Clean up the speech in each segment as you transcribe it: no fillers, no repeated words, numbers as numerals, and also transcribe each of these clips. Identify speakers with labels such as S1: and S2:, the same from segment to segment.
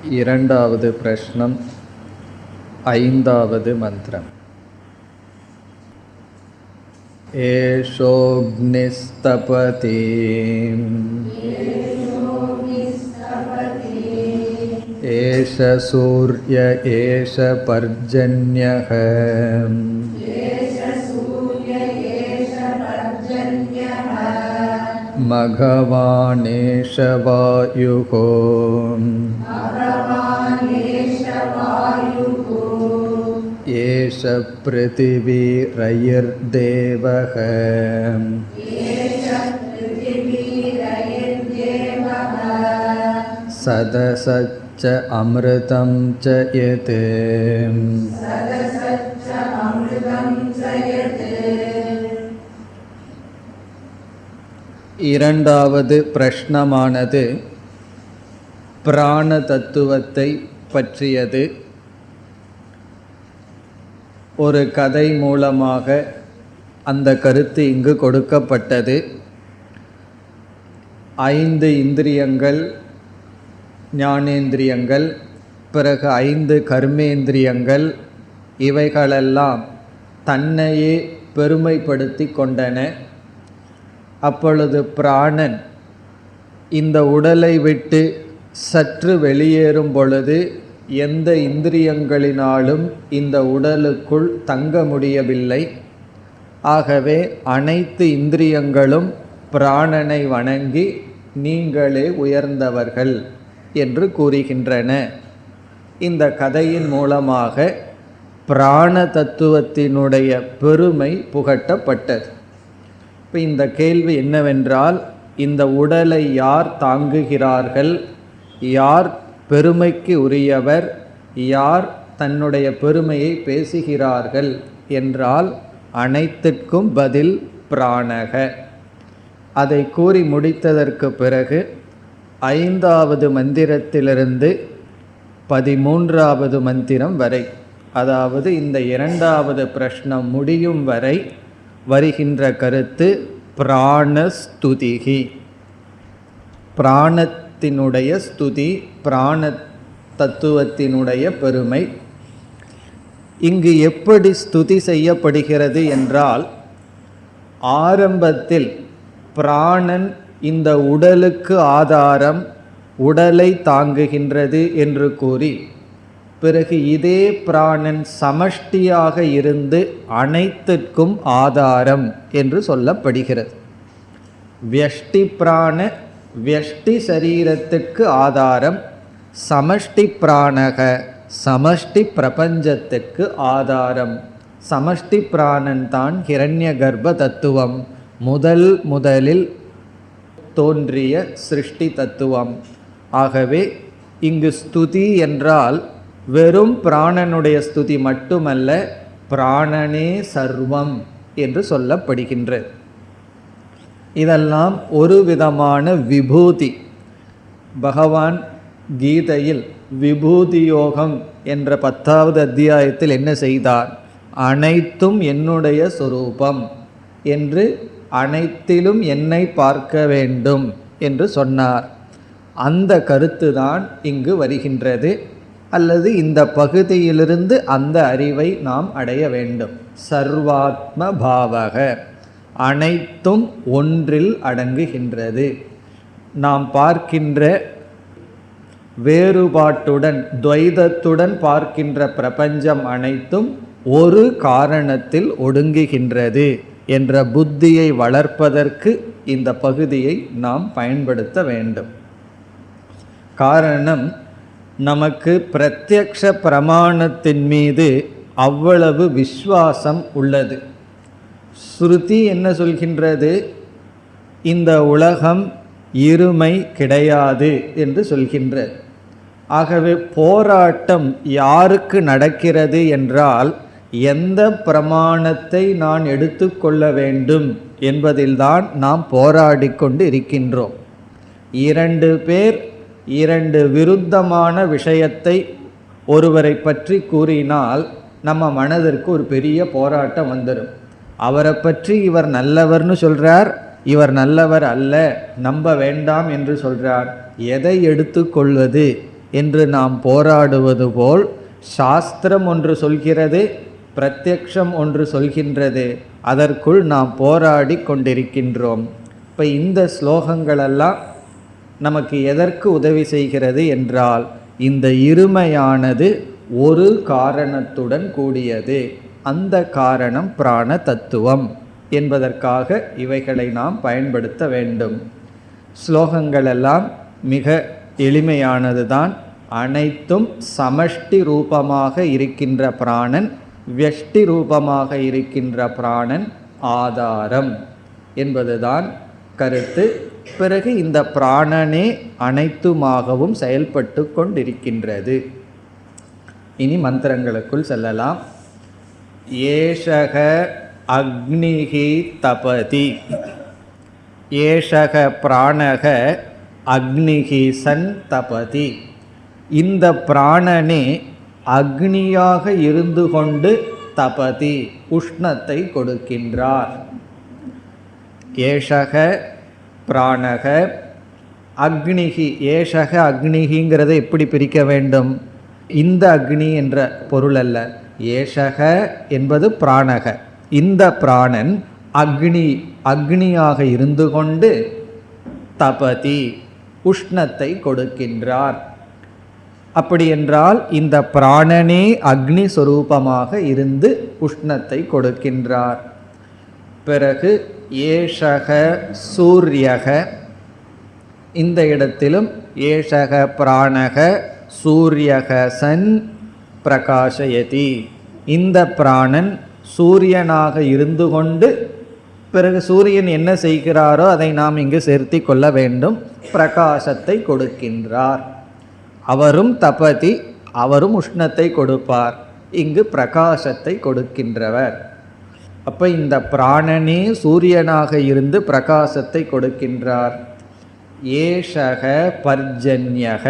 S1: இரண்டாவது பிரஷ்னம், ஐந்தாவது மந்திரம். ஏஷோக்னிஸ்தபதி ஏஷ சூர்ய ஏஷ பர்ஜன்யஹ மகவானேஷ வாயுः ஏஷ பிருதிவிரயிர்தேவः சதசச்ச அமிர்தம் ச யத். இரண்டாவது பிரஷ்னமானது பிராண தத்துவத்தை பற்றியது. ஒரு கதை மூலமாக அந்த கருத்து இங்கு கொடுக்கப்பட்டது. 5 இந்திரியங்கள், ஞானேந்திரியங்கள், பிறகு 5 கர்மேந்திரியங்கள், இவைகளெல்லாம் தன்னையே பெருமைப்படுத்தி கொண்டன. அப்பொழுது பிராணன் இந்த உடலை விட்டு சற்று வெளியேறும் பொழுது எந்த இந்திரியங்களினாலும் இந்த உடலுக்குள் தங்க முடியவில்லை. ஆகவே அனைத்து இந்திரியங்களும் பிராணனை வணங்கி நீங்களே உயர்ந்தவர்கள் என்று கூறுகின்றன. இந்த கதையின் மூலமாக பிராண தத்துவத்தினுடைய பெருமை புகட்டப்பட்டது. இப்போ இந்த கேள்வி என்னவென்றால், இந்த உடலை யார் தாங்குகிறார்கள், யார் பெருமைக்கு உரியவர், யார் தன்னுடைய பெருமையை பேசுகிறார்கள் என்றால் அனைத்திற்கும் பதில் பிராணக. அதை கூறி முடித்ததற்கு பிறகு 5வது மந்திரத்திலிருந்து 13வது மந்திரம் வரை, அதாவது இந்த 2வது பிரஷ்னம் முடியும் வரை வருகின்ற கருத்து பிராணஸ்துதிகி. பிராணத்தினுடைய ஸ்துதி, பிராண தத்துவத்தினுடைய பெருமை. இங்கு எப்படி ஸ்துதி செய்யப்படுகிறது என்றால், ஆரம்பத்தில் பிராணன் இந்த உடலுக்கு ஆதாரம், உடலை தாங்குகின்றது என்று கூறி, பிறகு இதே பிராணன் சமஷ்டியாக இருந்து அனைத்திற்கும் ஆதாரம் என்று சொல்லப்படுகிறது. வியஷ்டி பிராண வியஷ்டி சரீரத்திற்கு ஆதாரம், சமஷ்டி பிராணக சமஷ்டி பிரபஞ்சத்திற்கு ஆதாரம். சமஷ்டி பிராணன் தான் ஹிரண்ய கர்ப்ப தத்துவம், முதலில் தோன்றிய சிருஷ்டி தத்துவம். ஆகவே இங்கு ஸ்துதி என்றால் வெறும் பிராணனுடைய ஸ்துதி மட்டுமல்ல, பிராணனே சர்வம் என்று சொல்லப்படுகின்றது. இதெல்லாம் ஒரு விதமான விபூதி. பகவான் கீதையில் விபூதி யோகம் என்ற 10வது அத்தியாயத்தில் என்ன செய்தார்? அனைத்தும் என்னுடைய சொரூபம் என்று, அனைத்திலும் என்னை பார்க்க வேண்டும் என்று சொன்னார். அந்த கருத்துதான் இங்கு வருகின்றது. அல்லது இந்த பகுதியிலிருந்து அந்த அறிவை நாம் அடைய வேண்டும். சர்வாத்ம பாவக, அனைத்தும் ஒன்றில் அடங்குகின்றது. நாம் பார்க்கின்ற வேறுபாட்டுடன், துவைதத்துடன் பார்க்கின்ற பிரபஞ்சம் அனைத்தும் ஒரு காரணத்தில் ஒடுங்குகின்றது என்ற புத்தியை வளர்ப்பதற்கு இந்த பகுதியை நாம் பயன்படுத்த வேண்டும். காரணம், நமக்கு பிரத்யக்ஷ பிரமாணத்தின் மீது அவ்வளவு விஸ்வாசம் உள்ளது. ஸ்ருதி என்ன சொல்கின்றது? இந்த உலகம் இருமை கிடையாது என்று சொல்கின்றது. ஆகவே போராட்டம் யாருக்கு நடக்கிறது என்றால், எந்த பிரமாணத்தை நான் எடுத்துக்கொள்ள வேண்டும் என்பதில்தான் நாம் போராடி கொண்டு இருக்கின்றோம். 2 பேர் 2 விருத்தமான விஷயத்தை ஒருவரை பற்றி கூறினால் நம்ம மனதிற்கு ஒரு பெரிய போராட்டம் வந்துடும். அவரை பற்றி இவர் நல்லவர்னு சொல்கிறார், இவர் நல்லவர் அல்ல, நம்ப வேண்டாம் என்று சொல்கிறார். எதை எடுத்துக்கொள்வது என்று நாம் போராடுவது போல் சாஸ்திரம் ஒன்று சொல்கிறது, பிரத்யக்ஷம் ஒன்று சொல்கின்றது, அதற்குள் நாம் போராடி கொண்டிருக்கின்றோம். இப்போ இந்த ஸ்லோகங்களெல்லாம் நமக்கு எதற்கு உதவி செய்கிறது என்றால், இந்த இருமையானது ஒரு காரணத்துடன் கூடியது, அந்த காரணம் பிராண தத்துவம் என்பதற்காக இவைகளை நாம் பயன்படுத்த வேண்டும். ஸ்லோகங்களெல்லாம் மிக எளிமையானது தான். அனைத்தும் சமஷ்டி ரூபமாக இருக்கின்ற பிராணன், வியஷ்டி ரூபமாக இருக்கின்ற பிராணன் ஆதாரம் என்பதுதான் கருத்து. பிறகு இந்த பிராணனே அனைத்துமாகவும் செயல்பட்டு கொண்டிருக்கின்றது. இனி மந்திரங்களுக்குள் செல்லலாம். ஏஷக அக்னிஹி தபதி. ஏஷக பிராணக அக்னிஹி சன் தபதி. இந்த பிராணனே அக்னியாக இருந்து கொண்டு தபதி உஷ்ணத்தை கொடுக்கின்றார். ஏஷக பிராணக அக்னிஹி. ஏஷக அக்னிஹிங்கிறதை எப்படி பிரிக்க வேண்டும்? இந்த அக்னி என்ற பொருள் அல்ல. ஏஷக என்பது பிராணக. இந்த பிராணன் அக்னியாக இருந்து கொண்டு தபதி உஷ்ணத்தை கொடுக்கின்றார். அப்படி என்றால் இந்த பிராணனே அக்னி சொரூபமாக இருந்து உஷ்ணத்தை கொடுக்கின்றார். பிறகு ஏஷக சூரியக. இந்த இடத்திலும் ஏஷக பிராணக சூரியக சன் பிரகாசயதி. இந்த பிராணன் சூரியனாக இருந்து கொண்டு, பிறகு சூரியன் என்ன செய்கிறாரோ அதை நாம் இங்கு சேர்த்தி கொள்ள வேண்டும், பிரகாசத்தை கொடுக்கின்றார். அவரும் தபதி, அவரும் உஷ்ணத்தை கொடுப்பார். இங்கு பிரகாசத்தை கொடுக்கின்றவர். அப்போ இந்த பிராணனே சூரியனாக இருந்து பிரகாசத்தை கொடுக்கின்றார். ஏஷக பர்ஜன்யக.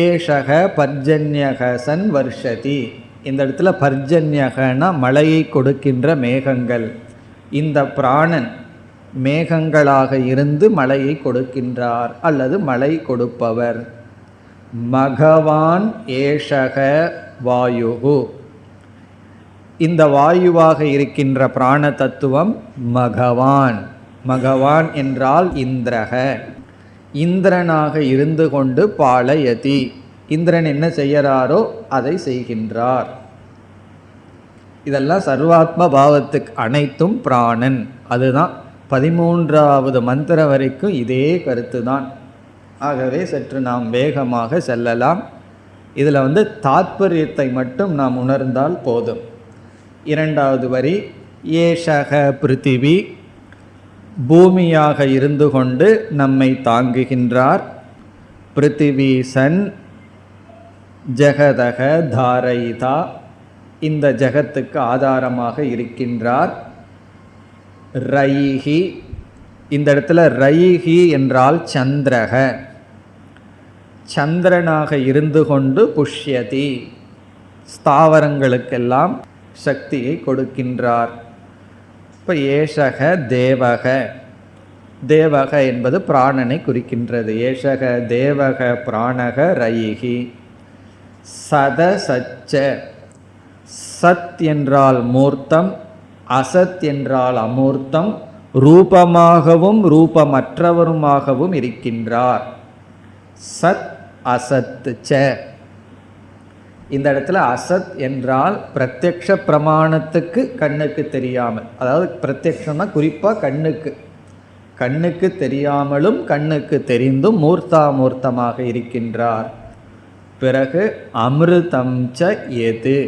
S1: ஏஷக பர்ஜன்யக சன் வர்ஷதி. இந்த இடத்துல பர்ஜன்யகனா மழையை கொடுக்கின்ற மேகங்கள். இந்த பிராணன் மேகங்களாக இருந்து மழையை கொடுக்கின்றார் அல்லது மழை கொடுப்பவர். மகவான் ஏஷக வாயுகு. இந்த வாயுவாக இருக்கின்ற பிராண தத்துவம் மகவான். மகவான் என்றால் இந்திரக. இந்திரனாக இருந்து கொண்டு பாலயதி. இந்திரன் என்ன செய்யறாரோ அதை செய்கின்றார். இதெல்லாம் சர்வாத்ம பாவத்துக்கு அனைத்தும் பிராணன். அதுதான் 13வது மந்திரம் வரைக்கும் இதே கருத்து தான். ஆகவே சற்று நாம் வேகமாக செல்லலாம். இதில் தாத்பரியத்தை மட்டும் நாம் உணர்ந்தால் போதும். 2வது வரி ஏஷக பிருத்திவி. பூமியாக இருந்து கொண்டு நம்மை தாங்குகின்றார். பிருத்திவி சன் ஜெகதக தாரயிதா. இந்த ஜெகத்துக்கு ஆதாரமாக இருக்கின்றார். ரைஹி. இந்த இடத்துல ரைஹி என்றால் சந்திரக. சந்திரனாக இருந்து கொண்டு புஷ்யதி. ஸ்தாவரங்களுக்கெல்லாம் சக்தியை கொடுக்கின்றார். இப்போ ஏஷக தேவக. தேவக என்பது பிராணனை குறிக்கின்றது. ஏஷக தேவக பிராணக ரைஹி. சத சச்ச. சத் என்றால் மூர்த்தம், அசத் என்றால் அமூர்த்தம். ரூபமாகவும் ரூபமற்றவருமாகவும் இருக்கின்றார். சத் அசத் ச. இந்த இடத்துல அசத் என்றால் பிரத்யக்ஷ பிரமாணத்துக்கு கண்ணுக்கு தெரியாமல், அதாவது பிரத்யக்ஷம்னா குறிப்பாக கண்ணுக்கு தெரியாமலும் கண்ணுக்கு தெரிந்தும் மூர்த்தாமூர்த்தமாக இருக்கின்றார். பிறகு அமிர்தம் ச எது.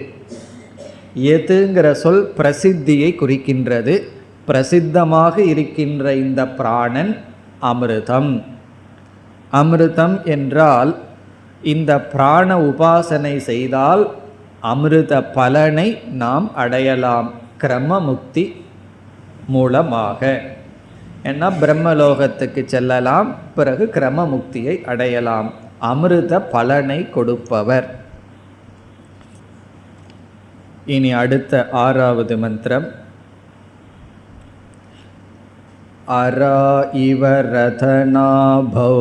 S1: எதுங்கிற சொல் பிரசித்தியை குறிக்கின்றது. பிரசித்தமாக இருக்கின்ற இந்த பிராணன் அமிர்தம். அமிர்தம் என்றால் இந்த பிராண உபாசனை செய்தால் அமிர்த பலனை நாம் அடையலாம் கிரமமுக்தி மூலமாக. ஏன்னா பிரம்மலோகத்துக்கு செல்லலாம், பிறகு கிரமமுக்தியை அடையலாம். அமிர்த பலனை கொடுப்பவர். இனி அடுத்த 6வது மந்திரம். அரா இவ ரதநாபௌ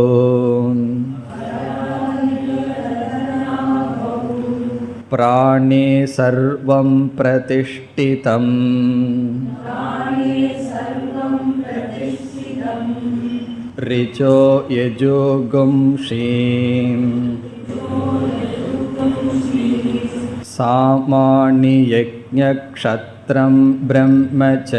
S1: பிராணே சர்வம் பிரதிஷ்டிதம் ரிச்சோ யஜுகும்ஷீம் சாமானி யக்ஞக்ஷத்ரம் பிரம்மச்ச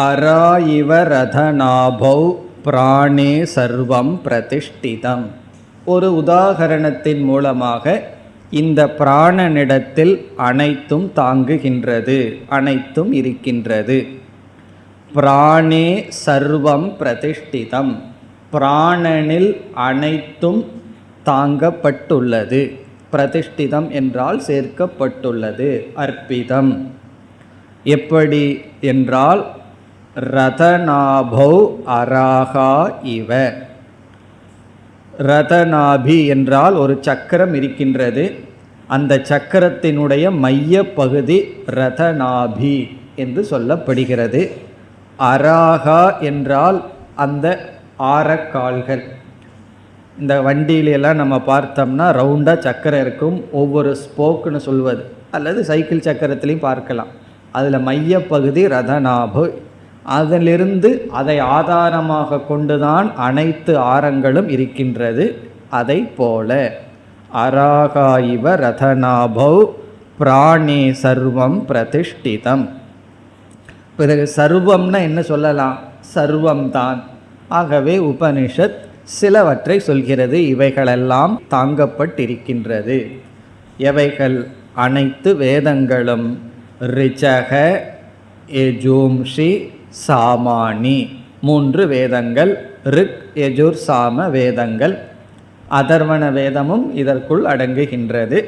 S1: அரா இவ ரதநாபௌ பிராணே சர்வம் பிரதிஷ்டிதம். ஒரு உதாகரணத்தின் மூலமாக இந்த பிராணனிடத்தில் அனைத்தும் தாங்குகின்றது, அனைத்தும் இருக்கின்றது. பிராணே சர்வம் பிரதிஷ்டிதம், பிராணனில் அனைத்தும் தாங்கப்பட்டுள்ளது. பிரதிஷ்டிதம் என்றால் சேர்க்கப்பட்டுள்ளது, அர்ப்பிதம். எப்படி என்றால் ரதநாபௌ அராகா இவ. ரதநாபி என்றால் ஒரு சக்கரம் இருக்கின்றது, அந்த சக்கரத்தினுடைய மைய பகுதி ரதநாபி என்று சொல்லப்படுகிறது. அராகா என்றால் அந்த ஆரக்கால்கள். இந்த வண்டியிலெல்லாம் நம்ம பார்த்தோம்னா ரவுண்டாக சக்கரம் இருக்கும், ஒவ்வொரு ஸ்போக்குன்னு சொல்வது, அல்லது சைக்கிள் சக்கரத்திலையும் பார்க்கலாம். அதில் மையப்பகுதி ரதநாபு, அதிலிருந்து அதை ஆதாரமாக கொண்டுதான் அனைத்து ஆரங்களும் இருக்கின்றது. அதை போல அராகா இவ ரதநாபௌ பிராணே சர்வம் பிரதிஷ்டிதம். பிறகு சர்வம்னா என்ன சொல்லலாம்? சர்வம்தான். ஆகவே உபனிஷத் சிலவற்றை சொல்கிறது, இவைகளெல்லாம் தாங்கப்பட்டிருக்கின்றது. எவைகள்? அனைத்து வேதங்களும். ரிச்சக யஜும்ஷி சாமானி, 3 வேதங்கள், ரிக் யஜுர் சாம வேதங்கள். அதர்வண வேதமும் இதற்குள் அடங்குகின்றது,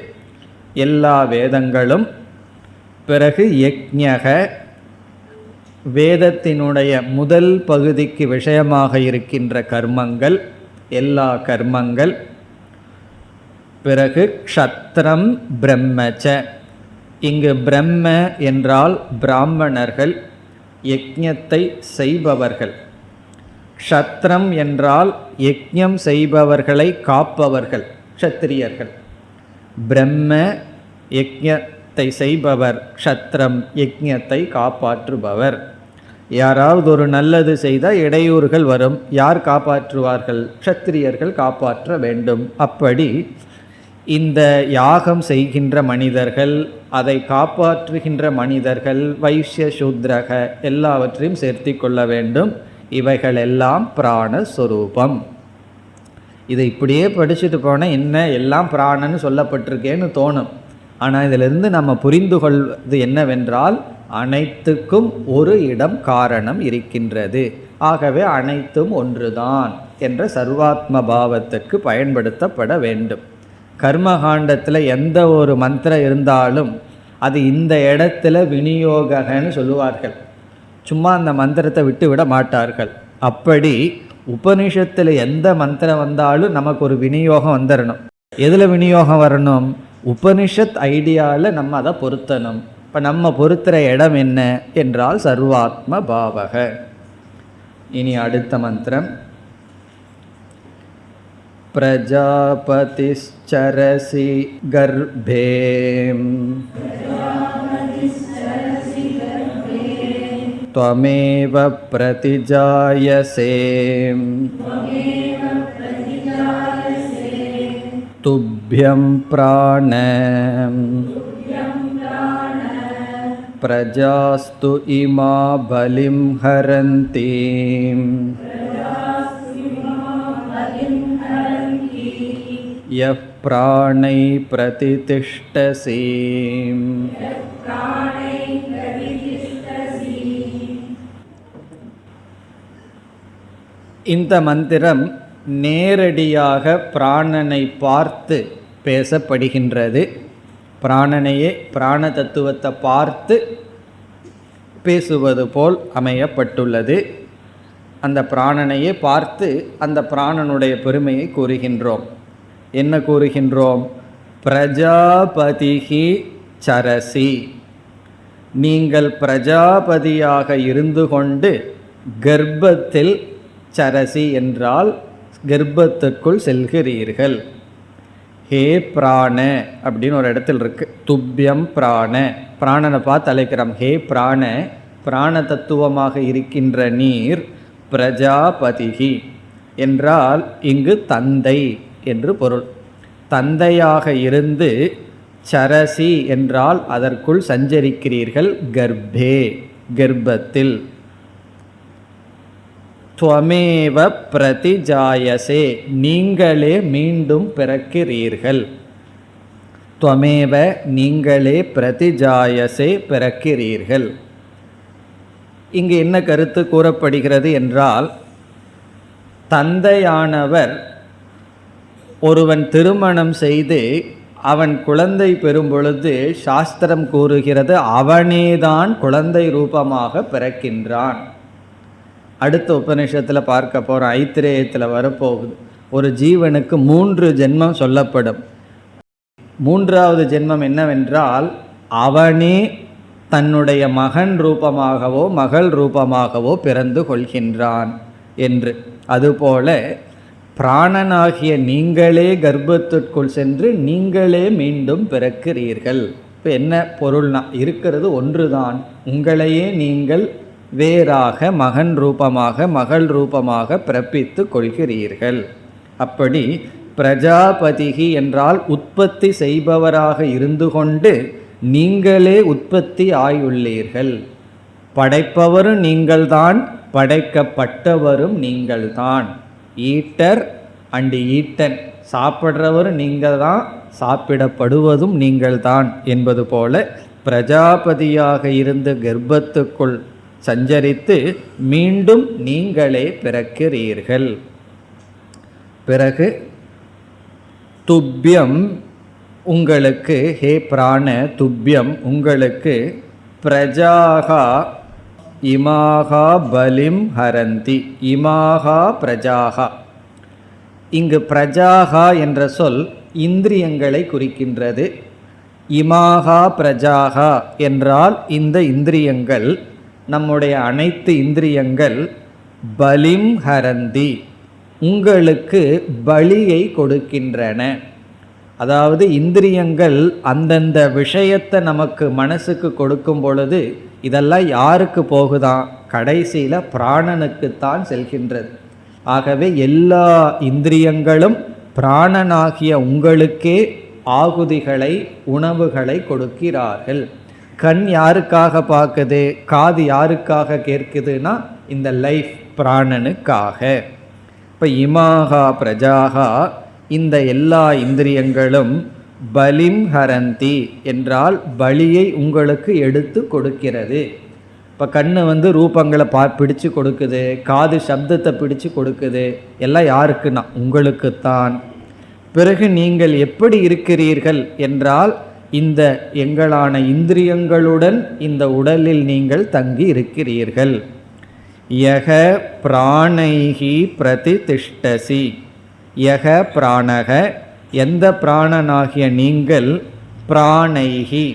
S1: எல்லா வேதங்களும். பிறகு யக்ஞக, வேதத்தினுடைய முதல் பகுதிக்கு விஷயமாக இருக்கின்ற கர்மங்கள், எல்லா கர்மங்கள். பிறகு க்ஷத்ரம் பிரம்மச்ச, இங்கு பிரம்ம என்றால் பிராமணர்கள், யக்ஞத்தை செய்பவர்கள். க்ஷத்ரம் என்றால் யக்ஞம் செய்பவர்களை காப்பவர்கள், க்ஷத்திரியர்கள். பிரம்ம யக்ஞத்தை செய்பவர், க்ஷத்ரம் யக்ஞத்தை காப்பாற்றுபவர். யாராவது ஒரு நல்லது செய்தால் இடையூறுகள் வரும், யார் காப்பாற்றுவார்கள்? க்ஷத்திரியர்கள் காப்பாற்ற வேண்டும். அப்படி இந்த யாகம் செய்கின்ற மனிதர்கள், அதை காப்பாற்றுகின்ற மனிதர்கள், வைஷ்ய சூத்ரக எல்லாவற்றையும் சேர்த்தி கொள்ள வேண்டும். இவைகளெல்லாம் பிராணஸ்வரூபம். இதை இப்படியே படிச்சுட்டு போனால் என்ன எல்லாம் பிராணன்னு சொல்லப்பட்டிருக்கேன்னு தோணும். ஆனால் இதிலிருந்து நம்ம புரிந்து கொள்வது என்னவென்றால், அனைத்துக்கும் ஒரு இடம் காரணம் இருக்கின்றது. ஆகவே அனைத்தும் ஒன்றுதான் என்ற சர்வாத்ம பாவத்திற்கு பயன்படுத்தப்பட வேண்டும். கர்மகாண்டத்தில் எந்த ஒரு மந்திரம் இருந்தாலும் அது இந்த இடத்துல விநியோகன்னு சொல்லுவார்கள், சும்மா அந்த மந்திரத்தை விட்டு விட மாட்டார்கள். அப்படி உபனிஷத்தில் எந்த மந்திரம் வந்தாலும் நமக்கு ஒரு விநியோகம் வந்துடணும். எதில் விநியோகம் வரணும்? உபனிஷத் ஐடியாவில் நம்ம அதை பொருத்தணும். இப்போ நம்ம பொருத்துகிற இடம் என்ன என்றால் சர்வாத்ம பாவக. இனி அடுத்த மந்திரம். பிரஜாபதிச்சரசி கர்ப்பே த்வமேவ பிரதிஜாயசே துப்யம் பிராண பிரஜாஸ்து இமா பலிம் ஹரந்தி யப் பிராணை பிரதிதிஷ்டசி. இந்த மந்திரம் நேரடியாக பிராணனை பார்த்து பேசப்படுகின்றது. பிராணனையே, பிராண தத்துவத்தை பார்த்து பேசுவது போல் அமையப்பட்டுள்ளது. அந்த பிராணனையே பார்த்து அந்த பிராணனுடைய பெருமையை கூறுகின்றோம். என்ன கூறுகின்றோம்? பிரஜாபதிஹி சரசி, நீங்கள் பிரஜாபதியாக இருந்து கொண்டு கர்ப்பத்தில், சரசி என்றால் கர்ப்பத்திற்குள் செல்கிறீர்கள். ஹே பிராண அப்படின்னு ஒரு இடத்துல இருக்கு, துப்பியம் பிராண, பிராணனை பார்த்து அழைக்கிறோம். ஹே பிராண, பிராண தத்துவமாக இருக்கின்ற நீர் பிரஜாபதிஹி என்றால் இங்கு தந்தை என்று பொருள். தந்தையாக இருந்து சரசி என்றால் அதற்குள் சஞ்சரிக்கிறீர்கள். கர்ப்பே, கர்ப்பத்தில். துவமேவ பிரதிஜாயசே, நீங்களே மீண்டும் பிறக்கிறீர்கள். துவமேவ, நீங்களே, பிரதிஜாயசே, பிறக்கிறீர்கள். இங்கு என்ன கருத்து கூறப்படுகிறது என்றால், தந்தையானவர் ஒருவன் திருமணம் செய்து அவன் குழந்தை பெறும் பொழுது சாஸ்திரம் கூறுகிறது அவனேதான் குழந்தை ரூபமாக பிறக்கின்றான். அடுத்த உபநிஷத்தில் பார்க்க போகிறோம், ஐத்திரேயத்தில் வரப்போகுது. ஒரு ஜீவனுக்கு 3 ஜென்மம் சொல்லப்படும். 3வது ஜென்மம் என்னவென்றால், அவனே தன்னுடைய மகன் ரூபமாகவோ மகள் ரூபமாகவோ பிறந்து கொள்கின்றான் என்று. அதுபோல பிராணனாகிய நீங்களே கர்ப்பத்திற்குள் சென்று நீங்களே மீண்டும் பிறக்கிறீர்கள். இப்போ என்ன பொருள்னா, இருக்கிறது ஒன்றுதான், உங்களையே நீங்கள் வேறாக மகன் ரூபமாக மகள் ரூபமாக பிறப்பித்து கொள்கிறீர்கள். அப்படி பிரஜாபதிகி என்றால் உற்பத்தி செய்பவராக இருந்து கொண்டு நீங்களே உற்பத்தி ஆயுள்ளீர்கள். படைப்பவரும் நீங்கள்தான், படைக்கப்பட்டவரும் நீங்கள்தான். ஈட்டர் அண்ட் ஈட்டன், சாப்பிட்றவரும் நீங்கள் தான், சாப்பிடப்படுவதும் நீங்கள்தான் என்பது போல பிரஜாபதியாக இருந்து கர்ப்பத்துக்குள் சஞ்சரித்து மீண்டும் நீங்களே பிறக்கிறீர்கள். பிறகு துப்பியம், உங்களுக்கு, ஹே பிராண, துப்பியம் உங்களுக்கு, பிரஜாகா இமாகா பலிம் ஹரந்தி. இமாகா பிரஜாகா, இங்கு பிரஜாகா என்ற சொல் இந்திரியங்களை குறிக்கின்றது. இமாகா பிரஜாகா என்றால் இந்த இந்திரியங்கள், நம்முடைய அனைத்து இந்திரியங்கள், பலிம் ஹரந்தி, உங்களுக்கு பலியை கொடுக்கின்றன. அதாவது இந்திரியங்கள் அந்தந்த விஷயத்தை நமக்கு மனசுக்கு கொடுக்கும் பொழுது இதெல்லாம் யாருக்கு போகுதான், கடைசியில் பிராணனுக்குத்தான் செல்கின்றது. ஆகவே எல்லா இந்திரியங்களும் பிராணனாகிய உங்களுக்கே ஆகுதிகளை, உணவுகளை கொடுக்கிறார்கள். கண் யாருக்காக பார்க்குது, காது யாருக்காக கேட்குதுன்னா இந்த லைஃப் பிராணனுக்காக. இப்போ இமாகா பிரஜாகா, இந்த எல்லா இந்திரியங்களும் பலிம் ஹரந்தி என்றால் பலியை உங்களுக்கு எடுத்து கொடுக்கிறது. இப்போ கண்ணு ரூபங்களை பிடிச்சு கொடுக்குது, காது சப்தத்தை பிடிச்சு கொடுக்குது, எல்லாம் யாருக்குன்னா உங்களுக்குத்தான். பிறகு நீங்கள் எப்படி இருக்கிறீர்கள் என்றால் இந்த எங்களான இந்திரியங்களுடன் இந்த உடலில் நீங்கள் தங்கி இருக்கிறீர்கள். யக பிராணைஹி பிரதிதிஷ்டசி, யக பிராணக, எந்த பிராணனாகிய நீங்கள், பிராணைஹி,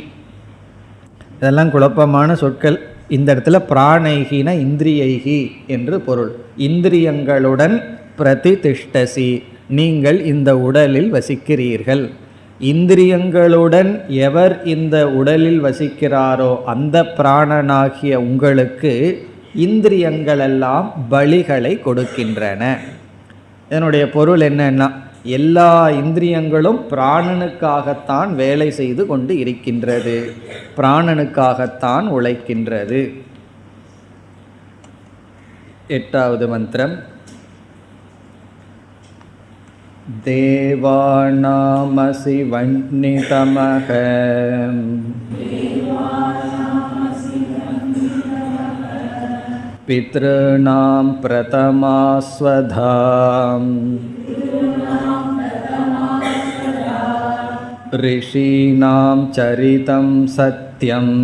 S1: இதெல்லாம் குழப்பமான சொற்கள். இந்த இடத்துல பிராணைஹினா இந்திரியைஹி என்று பொருள். இந்திரியங்களுடன் பிரதிதிஷ்டசி, நீங்கள் இந்த உடலில் வசிக்கிறீர்கள். இந்திரியங்களுடன் எவர் இந்த உடலில் வசிக்கிறாரோ அந்த பிராணனாகிய உங்களுக்கு இந்திரியங்களெல்லாம் பலிகளை கொடுக்கின்றன. இதனுடைய பொருள் என்னன்னா, எல்லா இந்திரியங்களும் பிராணனுக்காகத்தான் வேலை செய்து கொண்டு இருக்கின்றது, பிராணனுக்காகத்தான் உழைக்கின்றது. 8வது மந்திரம். தேவானாமசி வன்னிதமக பித்ருணாம் பிரதமாஸ்வதாம் ரிஷீணாம் சரிதம் சத்யம்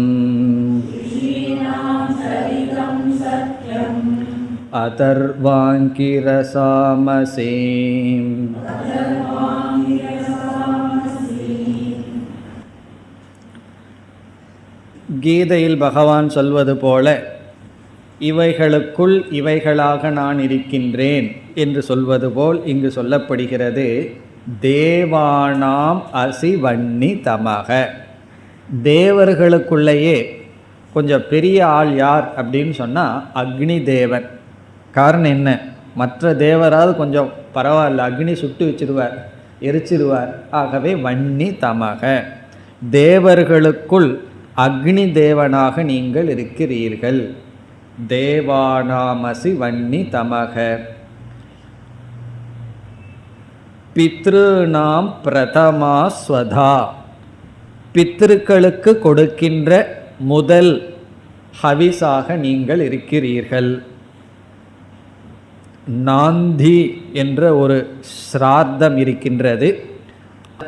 S1: அதர்வாங்கிரசாமசீம் கீதையில் பகவான் சொல்வது போல இவைகளுக்குள் இவைகளாக நான் இருக்கின்றேன் என்று சொல்வது போல் இங்கு சொல்லப்படுகிறது. தேவானாம் அசி வன்னி தமக. தேவர்களுக்குள்ளேயே கொஞ்சம் பெரிய ஆள் யார் அப்படின்னு சொன்னால் அக்னி தேவன். காரணம் என்ன? மற்ற தேவராவது கொஞ்சம் பரவாயில்ல, அக்னி சுட்டு வச்சிருவார், எரிச்சிருவார். ஆகவே வன்னி தமக, தேவர்களுக்குள் அக்னி தேவனாக நீங்கள் இருக்கிறீர்கள். தேவானாமசி வன்னி தமக. பித்ருநாம் பிரதமா ஸ்வதா. பித்ருக்களுக்கு கொடுக்கின்ற முதல் ஹவிஸாக நீங்கள் இருக்கிறீர்கள். நாந்தி என்ற ஒரு ஸ்ரார்த்தம் இருக்கின்றது.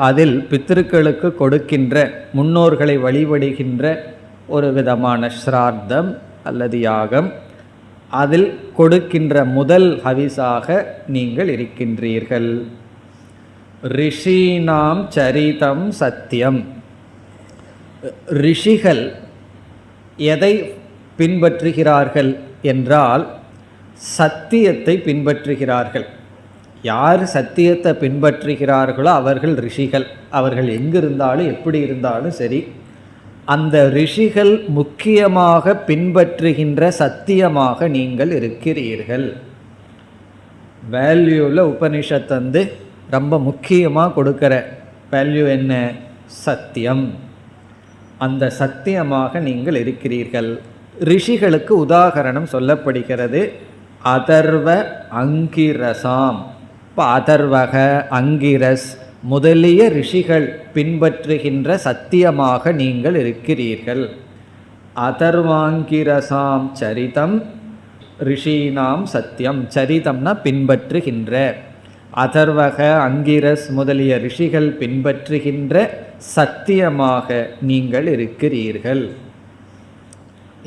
S1: அதில் பித்ருக்களுக்கு கொடுக்கின்ற, முன்னோர்களை வழிபடுகின்ற ஒரு விதமான ஸ்ரார்த்தம் அல்லது யாகம், அதில் கொடுக்கின்ற முதல் ஹவிஸாக நீங்கள் இருக்கின்றீர்கள். ரிஷீனாம் சரிதம் சத்தியம். ரிஷிகள் எதை பின்பற்றுகிறார்கள் என்றால் சத்தியத்தை பின்பற்றுகிறார்கள். யார் சத்தியத்தை பின்பற்றுகிறார்களோ அவர்கள் ரிஷிகள். அவர்கள் எங்கிருந்தாலும் எப்படி இருந்தாலும் சரி, அந்த ரிஷிகள் முக்கியமாக பின்பற்றுகின்ற சத்தியமாக நீங்கள் இருக்கிறீர்கள். வேல்யூவில் உபனிஷத் வந்து ரொம்ப முக்கியமாக கொடுக்குற வேல்யூ என்ன? சத்தியம். அந்த சத்தியமாக நீங்கள் இருக்கிறீர்கள். ரிஷிகளுக்கு உதாகரணம் சொல்லப்படுகிறது. அதர்வ அங்கிரசாம். இப்போ அதர்வக, அங்கிரஸ் முதலிய ரிஷிகள் பின்பற்றுகின்ற சத்தியமாக நீங்கள் இருக்கிறீர்கள். அதர்வாங்கிரசாம் சரிதம் ரிஷீனாம் சத்தியம். சரிதம்னா பின்பற்றுகின்ற. அதர்வக, அங்கிரஸ் முதலிய ரிஷிகள் பின்பற்றுகின்ற சத்தியமாக நீங்கள் இருக்கிறீர்கள்.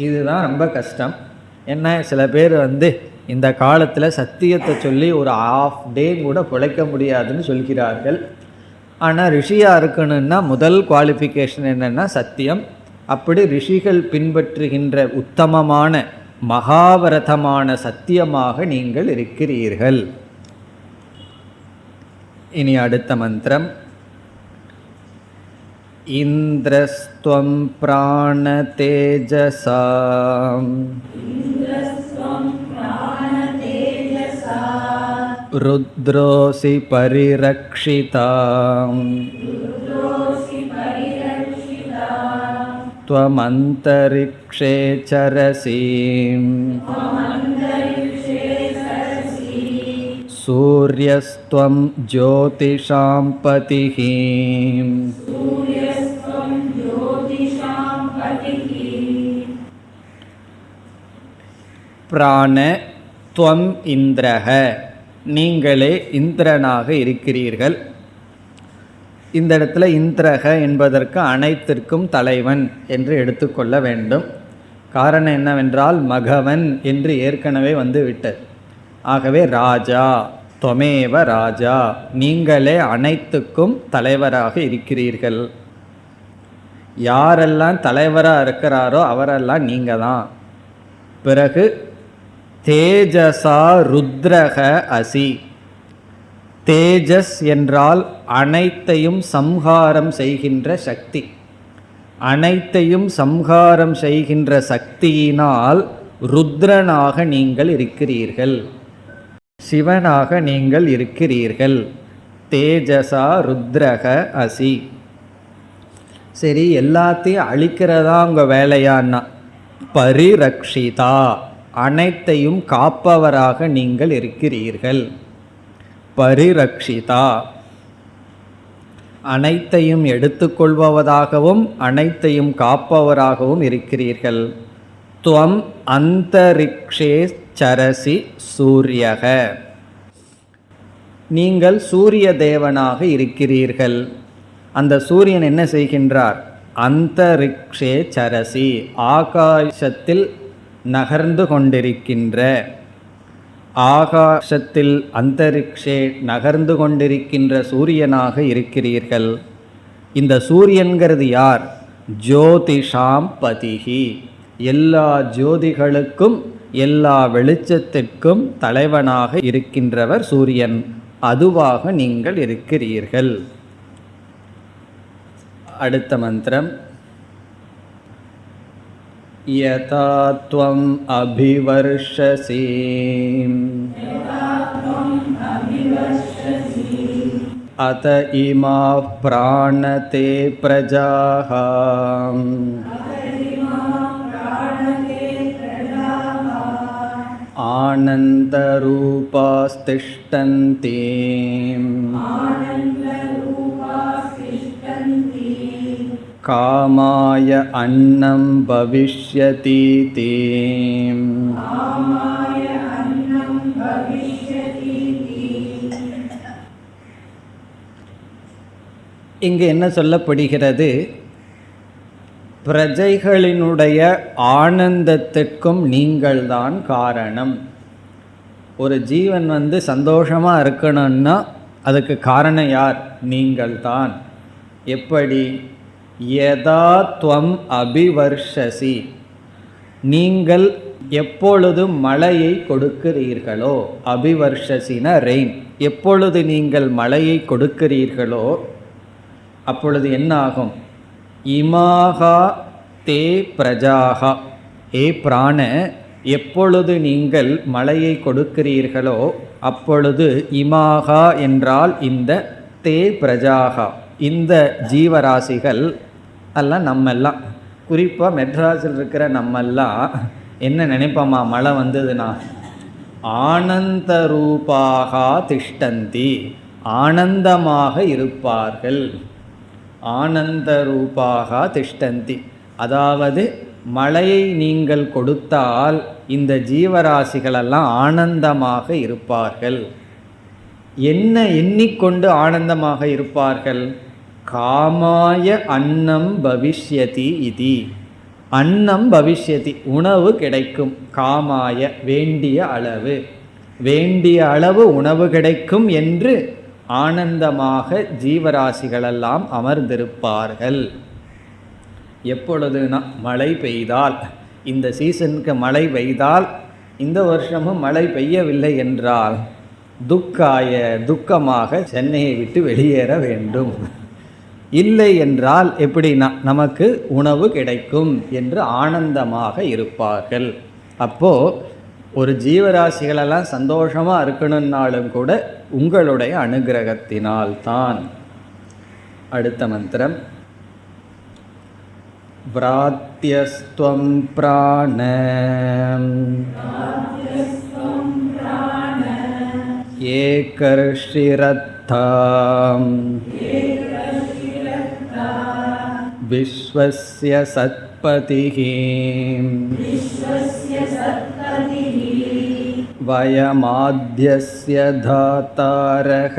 S1: இதுதான் ரொம்ப கஷ்டம். என்ன, சில பேர் வந்து இந்த காலத்தில் சத்தியத்தை சொல்லி ஒரு ½ டே கூட பிழைக்க முடியாதுன்னு சொல்கிறார்கள். ஆனால் ரிஷியாக இருக்கணும்னா முதல் குவாலிஃபிகேஷன் என்னென்னா சத்தியம். அப்படி ரிஷிகள் பின்பற்றுகின்ற உத்தமமான மகாவரதமான சத்தியமாக நீங்கள் இருக்கிறீர்கள். இனி அடுத்த மந்திரம். இந்திரஸ்த்வம் பிராண தேஜசாம் ருத்ரோசி பரிரக்ஷிதாம் த்வமந்தரிக்ஷே சரசீம் சூர்யஸ்த்வம் ஜோதிஷாம் பதிஹீம். பிராண துவம் இந்திரக. நீங்களே இந்திரனாக இருக்கிறீர்கள். இந்த இடத்துல இந்திரக என்பதற்கு அனைத்திற்கும் தலைவன் என்று எடுத்துக்கொள்ள வேண்டும். காரணம் என்னவென்றால் மகவன் என்று ஏற்கனவே வந்து விட்டது. ஆகவே ராஜா, தொமேவ ராஜா, நீங்களே அனைத்துக்கும் தலைவராக இருக்கிறீர்கள். யாரெல்லாம் தலைவராக இருக்கிறாரோ அவரெல்லாம் நீங்கள் தான். பிறகு தேஜசா ருத்ரக அசி. தேஜஸ் என்றால் அனைத்தையும் சம்ஹாரம் செய்கின்ற சக்தி. அனைத்தையும் சம்ஹாரம் செய்கின்ற சக்தியினால் ருத்ரனாக நீங்கள் இருக்கிறீர்கள், சிவனாக நீங்கள் இருக்கிறீர்கள். தேஜசா ருத்ரக அசி. சரி, எல்லாத்தையும் அழிக்கிறதா உங்கள் வேலையான்னா? பரிரக்ஷிதா, அனைத்தையும் காப்பவராக நீங்கள் இருக்கிறீர்கள். பரிரக்ஷிதா, அனைத்தையும் எடுத்துக்கொள்பவராகவும் அனைத்தையும் காப்பவராகவும் இருக்கிறீர்கள். துவம் அந்தரிக்ஷே சரசி சூரியக. நீங்கள் சூரிய தேவனாக இருக்கிறீர்கள். அந்த சூரியன் என்ன செய்கின்றார்? அந்தரிக்ஷே சரசி, ஆகாசத்தில் நகர்ந்து கொண்டிருக்கின்ற, ஆகாசத்தில் அந்தரிக்ஷே நகர்ந்து கொண்டிருக்கின்ற சூரியனாக இருக்கிறீர்கள். இந்த சூரியன்கிறது யார்? ஜோதிஷாம் பதிஹி, எல்லா ஜோதிகளுக்கும் எல்லா வெளிச்சத்திற்கும் தலைவனாக இருக்கின்றவர் சூரியன், அதுவாக நீங்கள் இருக்கிறீர்கள். அடுத்த மந்திரம். யதா த்வம் அபிவர்ஷசி அத இமாः பிராணதே பிரஜாः ஆனந்தரூபாஸ்திஷ்டந்தி காமாய அன்னம் பவிஷ்யதீதி. இங்கு என்ன சொல்லப்படுகிறது? பிரஜைகளினுடைய ஆனந்தத்திற்கும் நீங்கள்தான் காரணம். ஒரு ஜீவன் சந்தோஷமாக இருக்கணும்னா அதுக்கு காரணம் யார்? நீங்கள்தான். எப்படி? யதா த்வம் அபிவர்ஷசி, நீங்கள் எப்பொழுது மழையை கொடுக்கிறீர்களோ, அபிவர்ஷசின ரெயின், எப்பொழுது நீங்கள் மழையை கொடுக்கிறீர்களோ அப்பொழுது என்ன ஆகும்? இமாகா தே பிரஜாகா, ஏ பிராண, எப்பொழுது நீங்கள் மழையை கொடுக்கிறீர்களோ அப்பொழுது இமாகா என்றால் இந்த, தே பிரஜாகா இந்த ஜீவராசிகள் எல்லாம், நம்மெல்லாம் குறிப்பாக மெட்ராஸில் இருக்கிற நம்மெல்லாம் என்ன நினைப்போமா? மழை வந்ததுன்னா ஆனந்த ரூபாகா திஷ்டந்தி, ஆனந்தமாக இருப்பார்கள். ஆனந்த ரூபாகா திஷ்டந்தி, அதாவது மழையை நீங்கள் கொடுத்தால் இந்த ஜீவராசிகளெல்லாம் ஆனந்தமாக இருப்பார்கள். என்ன எண்ணிக்கொண்டு ஆனந்தமாக இருப்பார்கள்? காமாய அன்னம் பவிஷ்யதி இதி, அன்னம் பவிஷ்யதி உணவு கிடைக்கும், காமாய வேண்டிய அளவு, வேண்டிய அளவு உணவு கிடைக்கும் என்று ஆனந்தமாக ஜீவராசிகளெல்லாம் அமர்ந்திருப்பார்கள். எப்பொழுதுனா மழை பெய்தால், இந்த சீசனுக்கு மழை பெய்தால், இந்த வருஷமும் மழை பெய்யவில்லை என்றால் துக்காய, துக்கமாக சென்னையை விட்டு வெளியேற வேண்டும். இல்லை என்றால் எப்படின்னா நமக்கு உணவு கிடைக்கும் என்று ஆனந்தமாக இருப்பார்கள். அப்போது ஒரு ஜீவராசிகளெல்லாம் சந்தோஷமாக இருக்கணும்னாலும் கூட உங்களுடைய அனுகிரகத்தினால்தான். அடுத்த மந்திரம். வ்ராத்யஸ்த்வம் பிராண ஏகர்ஷிரத்தாம் விஸ்வஸ்ய சத்பதிஹி வயமாத்யஸ்ய தாதாரஹ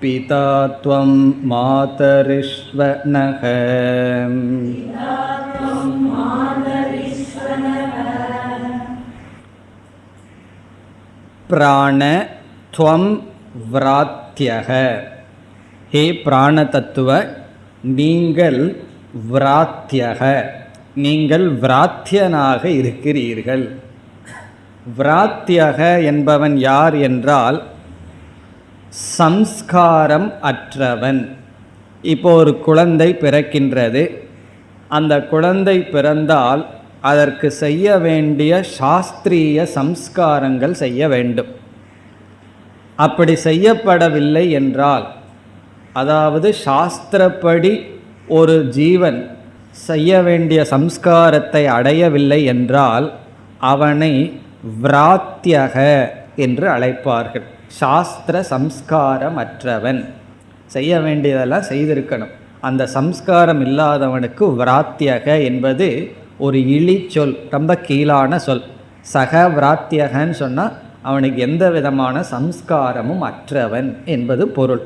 S1: பிதா த்வம் மாதரிஷ்வனஹ. பிராண த்வம் வ்ராத்யக, ஹே பிராண தத்துவ, நீங்கள் வ்ராத்யக, நீங்கள் விராத்தியனாக இருக்கிறீர்கள். விராத்தியக என்பவன் யார் என்றால் சம்ஸ்காரம் அற்றவன். இப்போ ஒரு குழந்தை பிறக்கின்றது. அந்த குழந்தை பிறந்தால் அதற்கு செய்ய வேண்டிய சாஸ்திரிய சம்ஸ்காரங்கள் செய்ய வேண்டும். அப்படி செய்யப்படவில்லை என்றால், அதாவது சாஸ்திரப்படி ஒரு ஜீவன் செய்ய வேண்டிய சம்ஸ்காரத்தை அடையவில்லை என்றால் அவனை விராத்தியக என்று அழைப்பார்கள். சாஸ்திர சம்ஸ்காரம் அற்றவன், செய்ய வேண்டியதெல்லாம் செய்திருக்கணும், அந்த சம்ஸ்காரம் இல்லாதவனுக்கு விராத்தியக என்பது ஒரு இழி சொல், ரொம்ப கீழான சொல். சக விராத்தியகன்னு சொன்னால் அவனுக்கு எந்த விதமான சம்ஸ்காரமும் அற்றவன் என்பது பொருள்.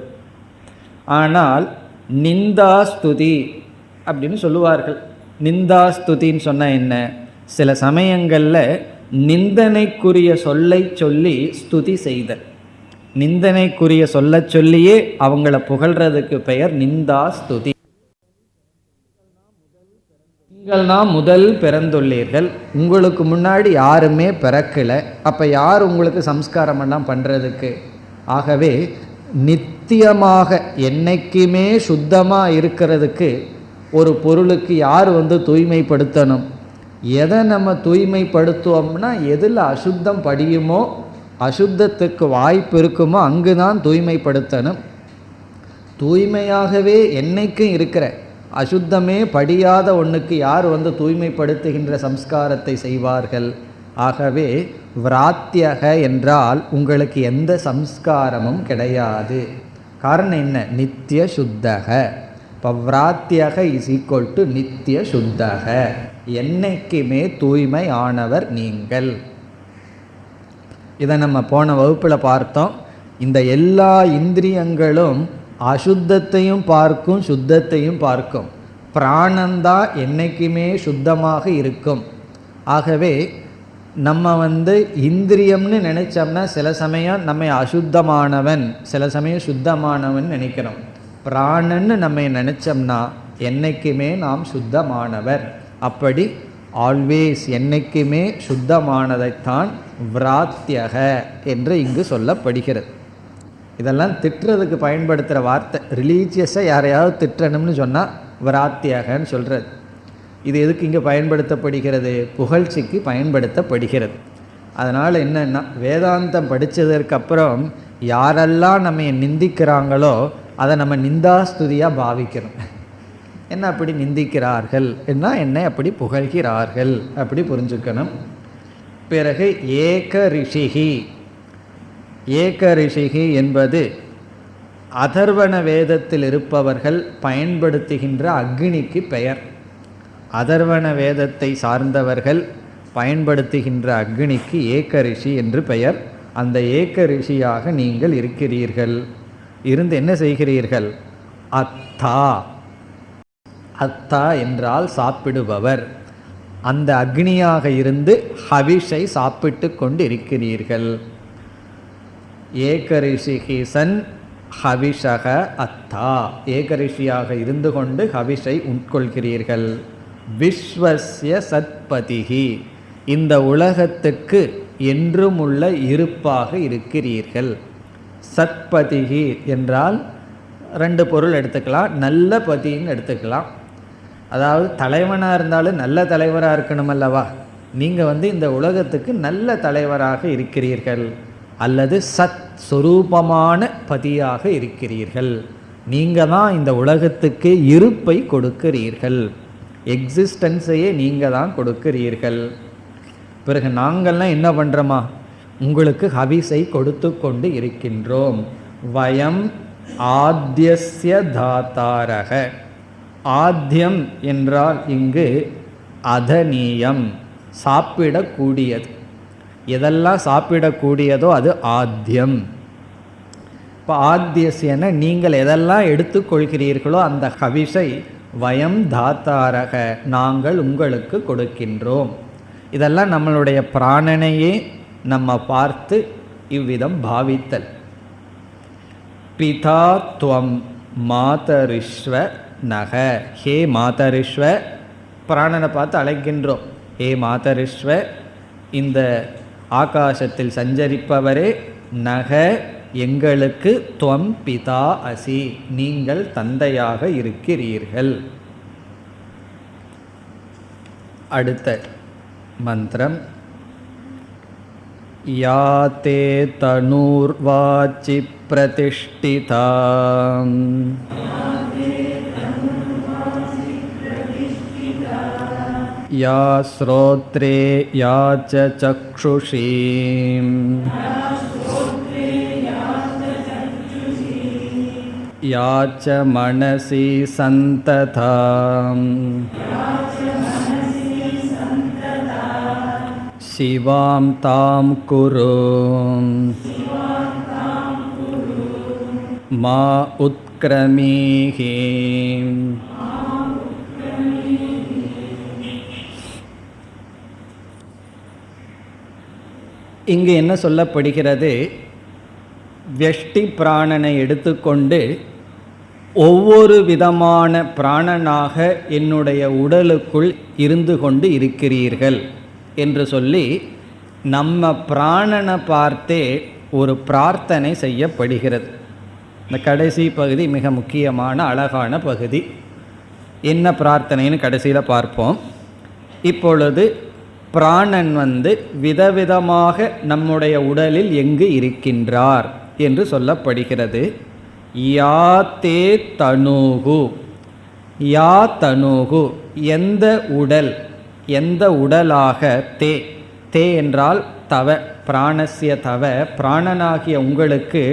S1: ஆனால் நிந்தாஸ்துதி அப்படின்னு சொல்லுவார்கள். நிந்தாஸ்துதின்னு சொன்னால் என்ன? சில சமயங்களில் நிந்தனைக்குரிய சொல்லை சொல்லி ஸ்துதி செய்தல். நிந்தனைக்குரிய சொல்ல சொல்லியே அவங்கள புகழ்றதுக்கு பெயர் நிந்தா ஸ்துதி. நீங்கள் தான் முதல் பிறந்துள்ளீர்கள், உங்களுக்கு முன்னாடி யாருமே பிறக்கலை, அப்போ யார் உங்களுக்கு சம்ஸ்காரம் எல்லாம் பண்ணுறதுக்கு? ஆகவே நித்தியமாக என்னைக்குமே சுத்தமாக இருக்கிறதுக்கு ஒரு பொருளுக்கு யார் தூய்மைப்படுத்தணும்? எதை நம்ம தூய்மைப்படுத்துவோம்னா எதில் அசுத்தம் படியுமோ, அசுத்தத்துக்கு வாய்ப்பு இருக்குமோ அங்கு தான் தூய்மைப்படுத்தணும். தூய்மையாகவே என்னைக்கும் இருக்கிற அசுத்தமே படியாத ஒன்றுக்கு யார் தூய்மைப்படுத்துகின்ற சம்ஸ்காரத்தை செய்வார்கள்? ஆகவே விராத்தியக என்றால் உங்களுக்கு எந்த சம்ஸ்காரமும் கிடையாது. காரணம் என்ன? நித்திய சுத்தக. இப்போ விராத்தியக இஸ் ஈக்குவல் டு நித்திய சுத்தக, என்னைக்குமே தூய்மை ஆனவர் நீங்கள். இதை நம்ம போன வகுப்பில் பார்த்தோம். இந்த எல்லா இந்திரியங்களும் அசுத்தத்தையும் பார்க்கும், சுத்தத்தையும் பார்க்கும். பிராணந்தான் என்னைக்குமே சுத்தமாக இருக்கும். ஆகவே நம்ம இந்திரியம்னு நினைச்சோம்னா சில சமயம் நம்ம அசுத்தமானவன், சில சமயம் சுத்தமானவன் நினைக்கிறோம். பிராணன்னு நம்ம நினைச்சோம்னா என்னைக்குமே நாம் சுத்தமானவர். அப்படி ஆல்வேஸ் என்னைக்குமே சுத்தமானதைத்தான் விராத்தியக என்று இங்கு சொல்லப்படுகிறது. இதெல்லாம் திட்டுறதுக்கு பயன்படுத்துகிற வார்த்தை. ரிலீஜியஸாக யாரையாவது திட்டணும்னு சொன்னால் விராத்தியகன்னு சொல்கிறது. இது எதுக்கு இங்கே பயன்படுத்தப்படுகிறது? புகழ்ச்சிக்கு பயன்படுத்தப்படுகிறது. அதனால் என்னென்னா, வேதாந்தம் படித்ததற்கப்புறம் யாரெல்லாம் நம்ம நிந்திக்கிறாங்களோ அதை நம்ம நிந்தாஸ்துதியாக பாவிக்கிறோம். என்ன அப்படி நிந்திக்கிறார்கள் என்ன, என்னை அப்படி புகழ்கிறார்கள் அப்படி புரிஞ்சுக்கணும். பிறகு ஏக ரிஷிகி. ஏக ரிஷிகி என்பது அதர்வண வேதத்தில் இருப்பவர்கள் பயன்படுத்துகின்ற அக்னிக்கு பெயர். அதர்வண வேதத்தை சார்ந்தவர்கள் பயன்படுத்துகின்ற அக்னிக்கு ஏக ரிஷி என்று பெயர். அந்த ஏக ரிஷியாக நீங்கள் இருக்கிறீர்கள். இருந்து என்ன செய்கிறீர்கள்? அத்தா. அத்தா என்றால் சாப்பிடுபவர். அந்த அக்னியாக இருந்து ஹவிஷை சாப்பிட்டு கொண்டு இருக்கிறீர்கள். ஏகரிஷிகி சன் ஹவிஷக அத்தா. ஏகரிஷியாக இருந்து கொண்டு ஹவிஷை உட்கொள்கிறீர்கள். விஸ்வஸ்ய சத்பதிகி. இந்த உலகத்துக்கு என்றும் உள்ள இருப்பாக இருக்கிறீர்கள். சத்பதிகி என்றால் ரெண்டு பொருள் எடுத்துக்கலாம். நல்ல பதின்னு எடுத்துக்கலாம். அதாவது தலைவனாக இருந்தாலும் நல்ல தலைவராக இருக்கணும் அல்லவா? நீங்கள் இந்த உலகத்துக்கு நல்ல தலைவராக இருக்கிறீர்கள். அல்லது சத் சொரூபமான பதியாக இருக்கிறீர்கள். நீங்கள் தான் இந்த உலகத்துக்கு இருப்பை கொடுக்கிறீர்கள். எக்ஸிஸ்டன்ஸையே நீங்கள் தான் கொடுக்கிறீர்கள். பிறகு நாங்கள்லாம் என்ன பண்ணுறோமா? உங்களுக்கு ஹவிஸை கொடுத்து கொண்டு இருக்கின்றோம். வயம் ஆத்யஸ்ய தாத்தாரக. ஆத்யம் என்றால் இங்கு அதனீயம், சாப்பிடக்கூடியது. எதெல்லாம் சாப்பிடக்கூடியதோ அது ஆத்யம். இப்போ ஆத்யஸ்யன நீங்கள் எதெல்லாம் எடுத்துக்கொள்கிறீர்களோ அந்த ஹவிஷை வயம் தாத்தாரக, நாங்கள் உங்களுக்கு கொடுக்கின்றோம். இதெல்லாம் நம்மளுடைய பிராணனையே நம்ம பார்த்து இவ்விதம் பாவித்தல். பிதா துவம் மாதரிஷ்வ நக. ஹே மாதரிஷ்வ, பிராணனை பார்த்து அழைக்கின்றோம். ஹே மாதரிஷ்வ, இந்த ஆகாசத்தில் சஞ்சரிப்பவரே, நக எங்களுக்கு துவம் பிதா அசி, நீங்கள் தந்தையாக இருக்கிறீர்கள். அடுத்த மந்திரம். யாதே தனூர்வாச்சி பிரதிஷ்டிதா யா ஸ்ரோத்ரே யா ச சக்ஷுஷி யா ச மனசி சந்ததாம் சிவாம் தாம் குரு மா உத்க்ரமீஹி. இங்கு என்ன சொல்லப்படுகிறது? வியஷ்டி பிராணனை எடுத்துக்கொண்டு ஒவ்வொரு விதமான பிராணனாக என்னுடைய உடலுக்குள் இருந்து கொண்டு இருக்கிறீர்கள் என்று சொல்லி நம்ம பிராணனை பார்த்தே ஒரு பிரார்த்தனை செய்யப்படுகிறது. இந்த கடைசி பகுதி மிக முக்கியமான அழகான பகுதி. என்ன பிரார்த்தனைன்னு கடைசியில் பார்ப்போம். இப்பொழுது பிராணன் விதவிதமாக நம்முடைய உடலில் எங்கு இருக்கின்றார் என்று சொல்லப்படுகிறது. யாத்தே தனுகு, யா தனுகு எந்த உடல், எந்த உடலாக, தே தே என்றால் தவ, பிராணஸ்ய தவ, பிராணனாகிய உங்களுக்கு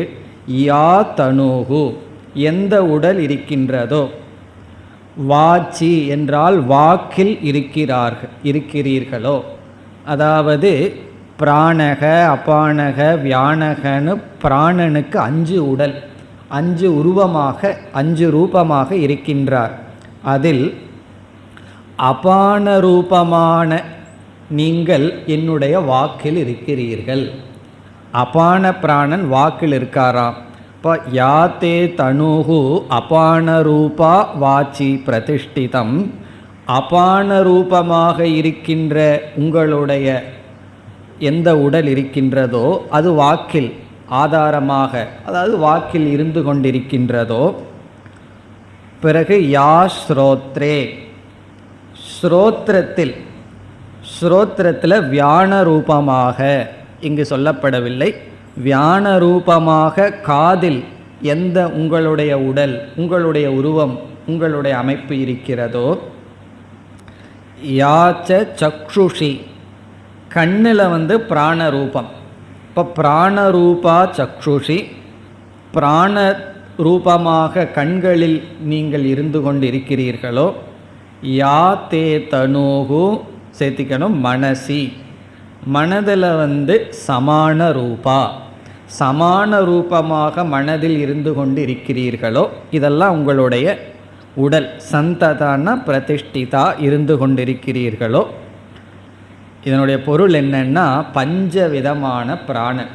S1: யா தனுகு எந்த உடல் இருக்கின்றதோ, வாச்சி என்றால் வாக்கில் இருக்கிறீர்களோ, அதாவது பிராணக அபானக வியானகன்னு பிராணனுக்கு 5 உடல், 5 உருவமாக 5 ரூபமாக இருக்கின்றார். அதில் அபான ரூபமான நீங்கள் என்னுடைய வாக்கில் இருக்கிறீர்கள். அபான பிராணன் வாக்கில் இருக்காராம். இப்போ யாத்தே தனுகு அபான ரூபா வாச்சி பிரதிஷ்டிதம், அபான ரூபமாக இருக்கின்ற உங்களுடைய எந்த உடல் இருக்கின்றதோ அது வாக்கில் ஆதாரமாக, அதாவது வாக்கில் இருந்து கொண்டிருக்கின்றதோ. பிறகு யா ஸ்ரோத்ரே, ஸ்ரோத்ரத்தில், ஸ்ரோத்ரத்தில் வியான ரூபமாக இங்கு சொல்லப்படவில்லை, வியான ரூபமாக காதில் எந்த உங்களுடைய உடல், உங்களுடைய உருவம், உங்களுடைய அமைப்பு இருக்கிறதோ. யாச்ச சக்ஷுஷி, கண்ணில் பிராண ரூபம். இப்போ பிராணரூபா சக்ஷுஷி, பிராண ரூபமாக கண்களில் நீங்கள் இருந்து கொண்டு இருக்கிறீர்களோ. யா தே தனுகு சேர்த்திக்கணும், மனசி, மனதில் சமான ரூபா, சமான ரூபமாக மனதில் இருந்து கொண்டு இருக்கிறீர்களோ. இதெல்லாம் உங்களுடைய உடல், சந்ததான பிரதிஷ்டிதா இருந்து கொண்டிருக்கிறீர்களோ. இதனுடைய பொருள் என்னன்னா, 5 விதமான பிராணன்,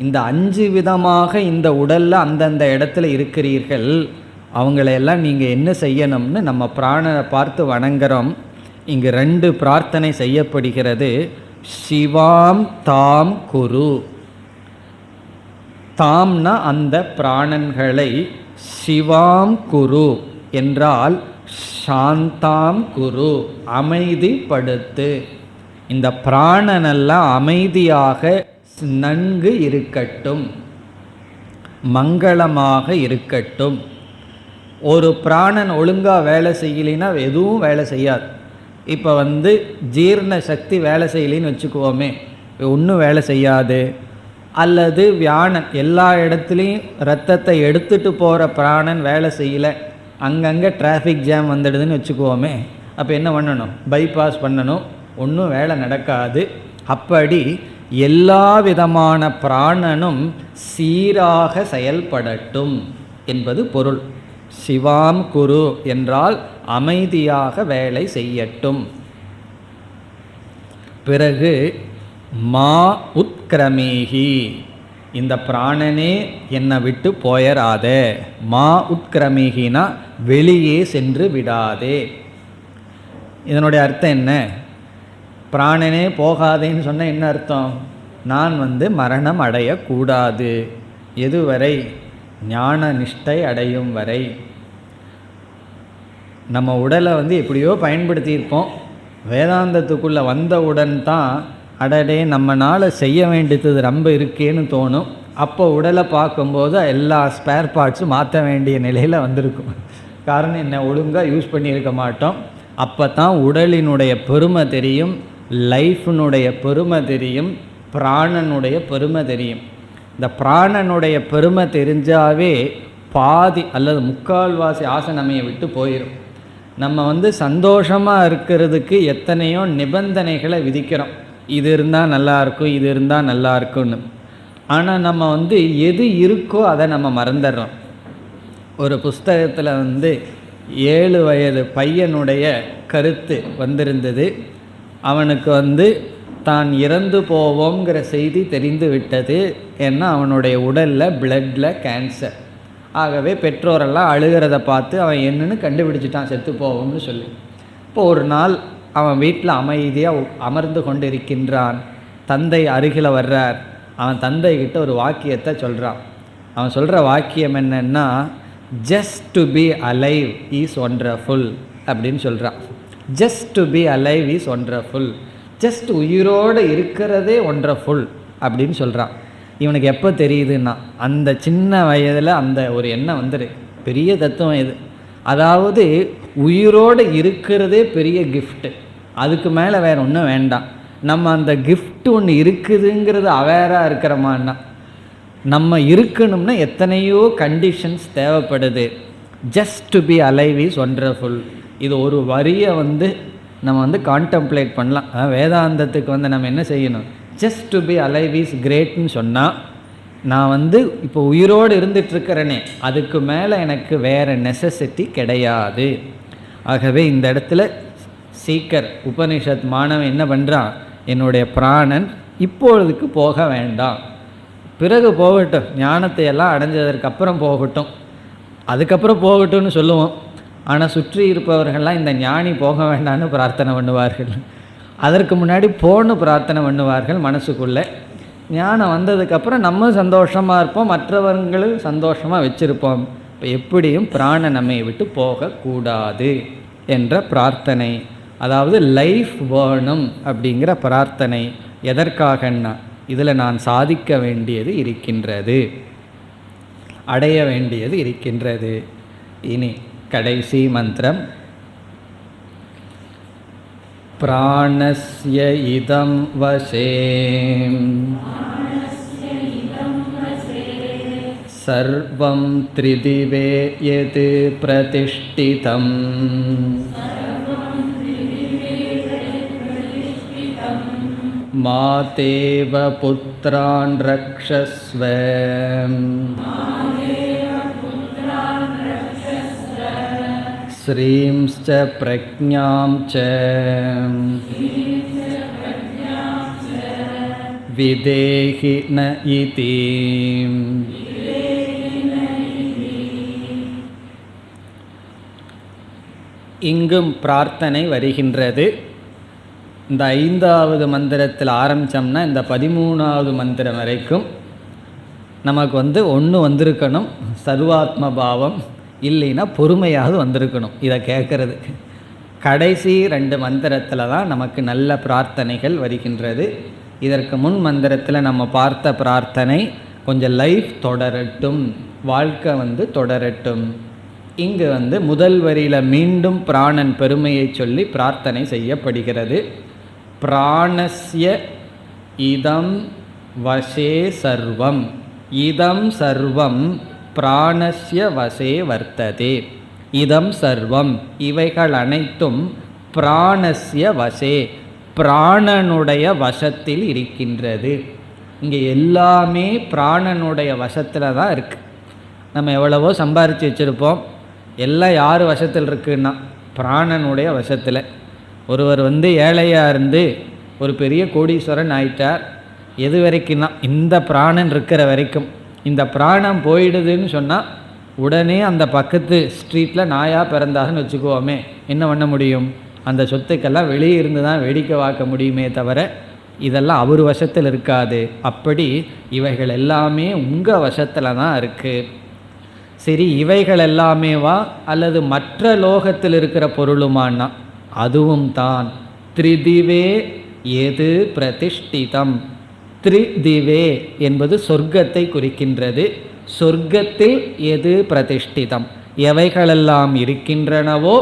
S1: இந்த 5 விதமாக இந்த உடலில் அந்தந்த இடத்துல இருக்கிறீர்கள். அவங்களையெல்லாம் நீங்கள் என்ன செய்யணும்னு நம்ம பிராணனை பார்த்து வணங்குறோம். இங்கு 2 பிரார்த்தனை செய்யப்படுகிறது. சிவாம் தாம் குரு, தாம்னா அந்த பிராணன்களை, சிவாம் குரு என்றால் சாந்தாம் குரு, அமைதிப்படுத்து. இந்த பிராணனெல்லாம் அமைதியாக நன்கு இருக்கட்டும், மங்களமாக இருக்கட்டும். ஒரு பிராணன் ஒழுங்காக வேலை செய்யலைன்னா எதுவும் வேலை செய்யாது. இப்போ ஜீரண சக்தி வேலை செய்யலின்னு வச்சுக்குவோமே, ஒன்றும் வேலை செய்யாது. அல்லது வியானன், எல்லா இடத்துலையும் இரத்தத்தை எடுத்துகிட்டு போகிற பிராணன் வேலை செய்யலை, அங்கங்கே டிராஃபிக் ஜாம் வந்துடுதுன்னு வச்சுக்குவோமே, அப்போ என்ன பண்ணணும்? பைபாஸ் பண்ணணும், ஒன்றும் வேலை நடக்காது. அப்படி எல்லா விதமான பிராணனும் சீராக செயல்படட்டும் என்பது பொருள். சிவாம் குரு என்றால் அமைதியாக வேலை செய்யட்டும். பிறகு மா உத்கிரமீஹி, இந்த பிராணனே என்னை விட்டு போயராதே. மா உத்கிரமீஹினா வெளியே சென்று விடாதே. இதனுடைய அர்த்தம் என்ன? பிராணனே போகாதேன்னு சொன்னால் என்ன அர்த்தம்? நான் மரணம் அடையக்கூடாது. எதுவரை? ஞான நிஷ்டை அடையும் வரை. நம்ம உடலை எப்படியோ பயன்படுத்தியிருப்போம், வேதாந்தத்துக்குள்ளே வந்தவுடன் தான் அடடே நம்மளால் செய்ய வேண்டியது ரொம்ப இருக்கேன்னு தோணும். அப்போ உடலை பார்க்கும்போது எல்லா ஸ்பேர் பார்ட்ஸும் மாற்ற வேண்டிய நிலையில் வந்திருக்கும். காரணம் என்ன? ஒழுங்காக யூஸ் பண்ணியிருக்க மாட்டோம். அப்போ தான் உடலினுடைய பெருமை தெரியும், லைஃபினுடைய பெருமை தெரியும், பிராணனுடைய பெருமை தெரியும். இந்த பிராணனுடைய பெருமை தெரிஞ்சாவே பாதி அல்லது முக்கால்வாசி ஆசனமையை விட்டு போயிடும். நம்ம சந்தோஷமாக இருக்கிறதுக்கு எத்தனையோ நிபந்தனைகளை விதிக்கிறோம். இது இருந்தால் நல்லாயிருக்கும், இது இருந்தால் நல்லா இருக்குன்னு. ஆனால் நம்ம எது இருக்கோ அதை நம்ம மறந்துடுறோம். ஒரு புஸ்தகத்தில் 7 வயது பையனுடைய கருத்து வந்திருந்தது. அவனுக்கு தான் இறந்து போவோங்கிற செய்தி தெரிந்து விட்டது. ஏன்னா அவனுடைய உடலில் பிளட்டில் கேன்சர். ஆகவே பெற்றோரெல்லாம் அழுகிறத பார்த்து அவன் என்னன்னு கண்டுபிடிச்சிட்டான், செத்து போவோம்னு சொல்லி. இப்போ ஒரு நாள் அவன் வீட்டில் அமைதியாக அமர்ந்து கொண்டு இருக்கின்றான். தந்தை அருகில் வர்றார். அவன் தந்தைக்கிட்ட ஒரு வாக்கியத்தை சொல்கிறான். அவன் சொல்கிற வாக்கியம் என்னன்னா, just to be alive is wonderful அப்படின்னு சொல்கிறான். Just to be alive is wonderful. Just உயிரோடு இருக்கிறதே ஒண்டர்ஃபுல் அப்படின்னு சொல்கிறான். இவனுக்கு எப்போ தெரியுதுன்னா, அந்த சின்ன வயதில் அந்த ஒரு எண்ணம் வந்துடு. பெரிய தத்துவம் இது. அதாவது உயிரோடு இருக்கிறதே பெரிய கிஃப்ட்டு, அதுக்கு மேலே வேறு ஒன்றும் வேண்டாம். நம்ம அந்த கிஃப்ட் ஒன்று இருக்குதுங்கிறது அவேராக இருக்கிறோமான்னா, நம்ம இருக்கணும்னா எத்தனையோ கண்டிஷன்ஸ் தேவைப்படுது. Just to be alive is wonderful. இது ஒரு வரியை நம்ம கான்டம்ப்ளேட் பண்ணலாம். வேதாந்தத்துக்கு நம்ம என்ன செய்யணும், just to be alive is கிரேட்னு சொன்னால், நான் இப்போ உயிரோடு இருந்துகிட்ருக்கிறேனே, அதுக்கு மேலே எனக்கு வேறு நெசசிட்டி கிடையாது. ஆகவே இந்த இடத்துல சீக்கர் உபனிஷத் மாணவன் என்ன பண்ணுறான், என்னுடைய பிராணன் இப்பொழுதுக்கு போக வேண்டாம், பிறகு போகட்டும், ஞானத்தை எல்லாம் அடைஞ்சதற்கு அப்புறம் போகட்டும், அதுக்கப்புறம் போகட்டும்னு சொல்லுவோம். ஆனால் சுற்றி இருப்பவர்கள்லாம் இந்த ஞானி போக வேண்டான்னு பிரார்த்தனை பண்ணுவார்கள். அதற்கு முன்னாடி போன்னு பிரார்த்தனை பண்ணுவார்கள் மனசுக்குள்ளே. ஞானம் வந்ததுக்கப்புறம் நம்ம சந்தோஷமாக இருப்போம், மற்றவர்களும் சந்தோஷமாக வச்சுருப்போம். இப்போ எப்படியும் பிராணன் நம்மை விட்டு போகக்கூடாது என்ற பிரார்த்தனை, அதாவது லைஃப் வேணும் அப்படிங்கிற பிரார்த்தனை. எதற்காகன்னா, இதில் நான் சாதிக்க வேண்டியது இருக்கின்றது, அடைய வேண்டியது இருக்கின்றது. இனி கடைசி மந்திரம். பிராணஸ்ய இதம் வசே சர்வம் த்ரிதிவே யத் பிரதிஷ்டிதம் மாதேவ புத்ரான் ரக்ஷஸ்வ ஸ்ரீம்ச்ச பிரக்ஞாம் ச விதேஹி ந இதி. இங்கும் பிரார்த்தனை வருகின்றது. இந்த 5வது மந்திரத்தில் ஆரம்பித்தோம்னா இந்த 13வது மந்திரம் வரைக்கும் நமக்கு ஒன்று வந்திருக்கணும், சர்வாத்ம பாவம், இல்லைன்னா பொறுமையாவது வந்திருக்கணும் இதை கேட்குறதுக்கு. கடைசி 2 மந்திரத்தில் தான் நமக்கு நல்ல பிரார்த்தனைகள் வருகின்றது. இதற்கு முன் மந்திரத்தில் நம்ம பார்த்த பிரார்த்தனை கொஞ்சம் லைஃப் தொடரட்டும், வாழ்க்கை தொடரட்டும். இங்கு முதல் வரியில் மீண்டும் பிராணன் பெருமையை சொல்லி பிரார்த்தனை செய்யப்படுகிறது. பிராணஸ்ய இதம் வசே சர்வம், இதம் சர்வம் பிராணஸ்ய வசே வர்த்ததே. இதம் சர்வம், இவைகள் அனைத்தும் பிராணஸ்ய வசே, பிராணனுடைய வசத்தில் இருக்கின்றது. இங்கே எல்லாமே பிராணனுடைய வசத்தில் தான் இருக்குது. நம்ம எவ்வளவோ சம்பாரித்து வச்சுருப்போம், எல்லாம் யார் வசத்தில் இருக்குன்னா பிராணனுடைய வசத்தில். ஒருவர் ஏழையாக இருந்து ஒரு பெரிய கோடீஸ்வரன் ஆயிட்டார். எது வரைக்கும்னா இந்த பிராணன் இருக்கிற வரைக்கும். இந்த பிராணம் போயிடுதுன்னு சொன்னால் உடனே அந்த பக்கத்து ஸ்ட்ரீட்டில் நாயாக பிறந்தாகன்னு வச்சுக்குவோமே, என்ன பண்ண முடியும்? அந்த சொத்துக்கெல்லாம் வெளியே இருந்து தான் வேடிக்கை பார்க்க முடியுமே தவிர இதெல்லாம் அவர் வசத்தில் இருக்காது. அப்படி இவைகள் எல்லாமே உங்கள் வசத்தில் தான் இருக்குது. சரி, இவைகள் எல்லாமேவா அல்லது மற்ற லோகத்தில் இருக்கிற பொருளுமானா? அதுவும் தான். த்ரிதிவே எது பிரதிஷ்டிதம். த்ரிதிவே என்பது சொர்க்கத்தை குறிக்கின்றது. சொர்க்கத்தில் எது பிரதிஷ்டிதம், எவைகளெல்லாம் இருக்கின்றனவோ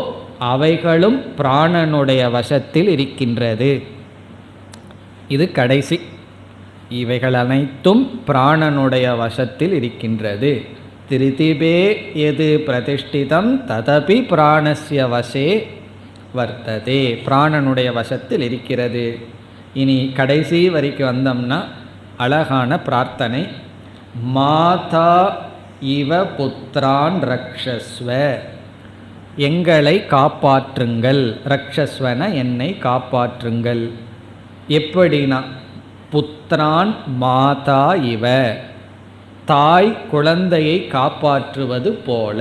S1: அவைகளும் பிராணனுடைய வசத்தில் இருக்கின்றது. இது கடைசி. இவைகள் அனைத்தும் பிராணனுடைய வசத்தில் இருக்கின்றது. த்ரிதிவே எது பிரதிஷ்டிதம் ததபி பிராணஸ்ய வசே வர்த்ததே, பிராணனுடைய வசத்தில் இருக்கிறது. இனி கடைசி வரைக்கும் வந்தோம்னா அழகான பிரார்த்தனை. மாதா இவ புத்ரான் ரக்ஷஸ்வ, எங்களை காப்பாற்றுங்கள். ரக்ஷஸ்வன என்னை காப்பாற்றுங்கள். எப்படின்னா புத்திரான் மாதா இவ, தாய் குழந்தையை காப்பாற்றுவது போல.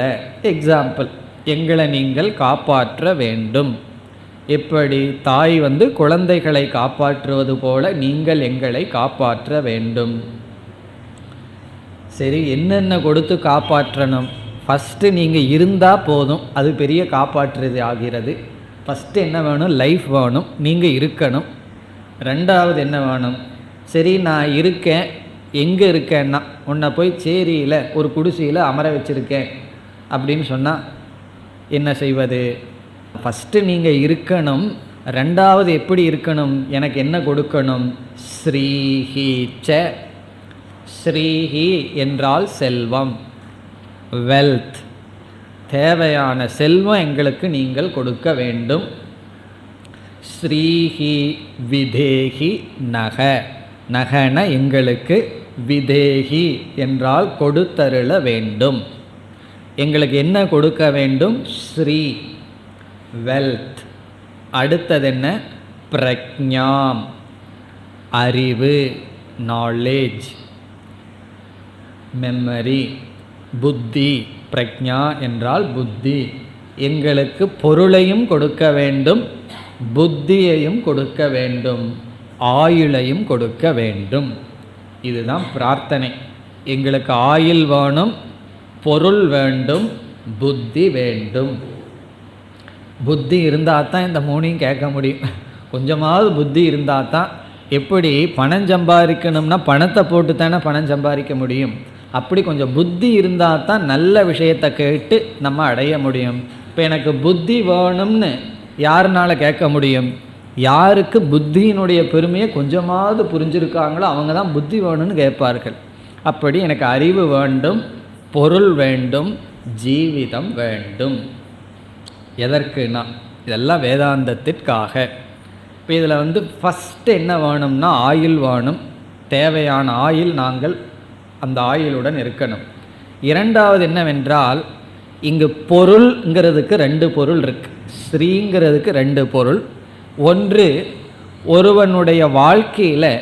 S1: எக்ஸாம்பிள், எங்களை நீங்கள் காப்பாற்ற வேண்டும். எப்படி? தாய் குழந்தைகளை காப்பாற்றுவது போல நீங்கள் எங்களை காப்பாற்ற வேண்டும். சரி, என்னென்ன கொடுத்து காப்பாற்றணும்? ஃபஸ்ட்டு நீங்கள் இருந்தால் போதும், அது பெரிய காப்பாற்றுறது ஆகிறது. ஃபஸ்ட்டு என்ன வேணும்? லைஃப் வேணும், நீங்கள் இருக்கணும். ரெண்டாவது என்ன வேணும்? சரி, நான் இருக்கேன், எங்கே இருக்கேன்னா உன்னை போய் சேரியில் ஒரு குடிசையில் அமர வச்சுருக்கேன் அப்படின்னு சொன்னால் என்ன செய்வது? ஃபஸ்ட்டு நீங்கள் இருக்கணும். ரெண்டாவது எப்படி இருக்கணும்? எனக்கு என்ன கொடுக்கணும்? ஸ்ரீஹி ச. ஸ்ரீஹி என்றால் செல்வம், வெல்த், தேவையான செல்வம் எங்களுக்கு நீங்கள் கொடுக்க வேண்டும். ஸ்ரீஹி விதேகி நக. நகன எங்களுக்கு, விதேகி என்றால் கொடுத்தருள வேண்டும். எங்களுக்கு என்ன கொடுக்க வேண்டும்? ஸ்ரீ, வெல்த். அடுத்தது என்ன? பிரக்ஞாம், அறிவு, நாலேஜ், மெமரி, புத்தி. பிரக்ஞா என்றால் புத்தி. எங்களுக்கு பொருளையும் கொடுக்க வேண்டும், புத்தியையும் கொடுக்க வேண்டும், ஆயுளையும் கொடுக்க வேண்டும். இதுதான் பிரார்த்தனை. எங்களுக்கு ஆயுள் வேணும், பொருள் வேண்டும், புத்தி வேண்டும். புத்தி இருந்தால் தான் இந்த மூணையும் கேட்க முடியும். கொஞ்சமாவது புத்தி இருந்தால் தான். எப்படி பணம் சம்பாதிக்கணும்னா பணத்தை போட்டு தானே பணம் சம்பாதிக்க முடியும். அப்படி கொஞ்சம் புத்தி இருந்தால் தான் நல்ல விஷயத்தை கேட்டு நம்ம அடைய முடியும். இப்போ எனக்கு புத்தி வேணும்னு யாருனால கேட்க முடியும்? யாருக்கு புத்தியினுடைய பெருமையை கொஞ்சமாவது புரிஞ்சிருக்காங்களோ அவங்க தான் புத்தி வேணும்னு கேட்பார்கள். அப்படி எனக்கு அறிவு வேண்டும், பொருள் வேண்டும், ஜீவிதம் வேண்டும். எதற்குனா இதெல்லாம் வேதாந்தத்திற்காக. இப்போ இதில் ஃபஸ்ட்டு என்ன வேணும்னா ஆயுள் வேணும். தேவையான ஆயுள் நாங்கள் அந்த ஆயுளுடன் இருக்கணும். இரண்டாவது என்னவென்றால், இங்கு பொருள்ங்கிறதுக்கு ரெண்டு பொருள் இருக்கு. ஸ்ரீங்கிறதுக்கு ரெண்டு பொருள். ஒன்று, ஒருவனுடைய வாழ்க்கையில்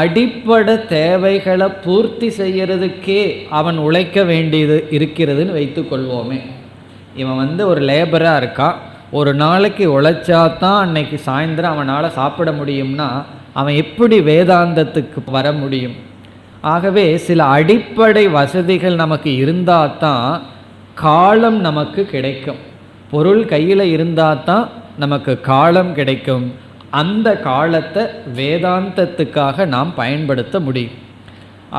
S1: அடிப்படை தேவைகளை பூர்த்தி செய்யறதுக்கே அவன் உழைக்க வேண்டியது இருக்கிறதுன்னு வைத்துக்கொள்வோமே. இவன் ஒரு லேபராக இருக்கான். ஒரு நாளைக்கு உழைச்சாதான் அன்னைக்கு சாயந்தரம் அவனால் சாப்பிட முடியும்னா அவன் எப்படி வேதாந்தத்துக்கு வர முடியும்? ஆகவே சில அடிப்படை வசதிகள் நமக்கு இருந்தால் தான் காலம் நமக்கு கிடைக்கும். பொருள் கையில் இருந்தால் தான் நமக்கு காலம் கிடைக்கும். அந்த காலத்தை வேதாந்தத்துக்காக நாம் பயன்படுத்த முடியும்.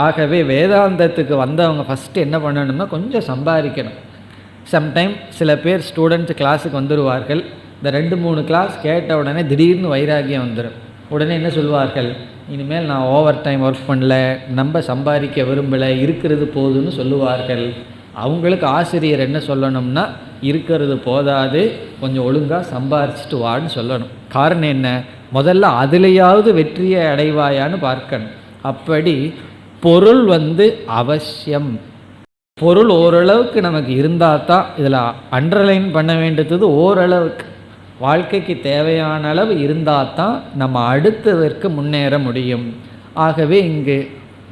S1: ஆகவே வேதாந்தத்துக்கு வந்தவங்க ஃபஸ்ட்டு என்ன பண்ணணும்னா கொஞ்சம் சம்பாதிக்கணும். சம்டைம் சில பேர் ஸ்டூடெண்ட்ஸ் கிளாஸுக்கு வந்துடுவார்கள். இந்த 2-3 கிளாஸ் கேட்ட உடனே திடீர்னு வைராகியம் வந்துடும். உடனே என்ன சொல்லுவார்கள்? இனிமேல் நான் ஓவர் டைம் ஒர்க் பண்ணல, நம்ம சம்பாதிக்க விரும்பலை, இருக்கிறது போதுன்னு சொல்லுவார்கள். அவங்களுக்கு ஆசிரியர் என்ன சொல்லணும்னா, இருக்கிறது போதாது, கொஞ்சம் ஒழுங்காக சம்பாரிச்சிட்டு வான்னு சொல்லணும். காரணம் என்ன? முதல்ல அதுலேயாவது வெற்றியை அடைவாயான்னு பார்க்கணும். அப்படி பொருள் அவசியம். பொருள் ஓரளவுக்கு நமக்கு இருந்தால் தான், இதில் அண்டர்லைன் பண்ண வேண்டியது ஓரளவுக்கு வாழ்க்கைக்கு தேவையான அளவு இருந்தால் தான் நம்ம அடுத்ததற்கு முன்னேற முடியும். ஆகவே இங்கு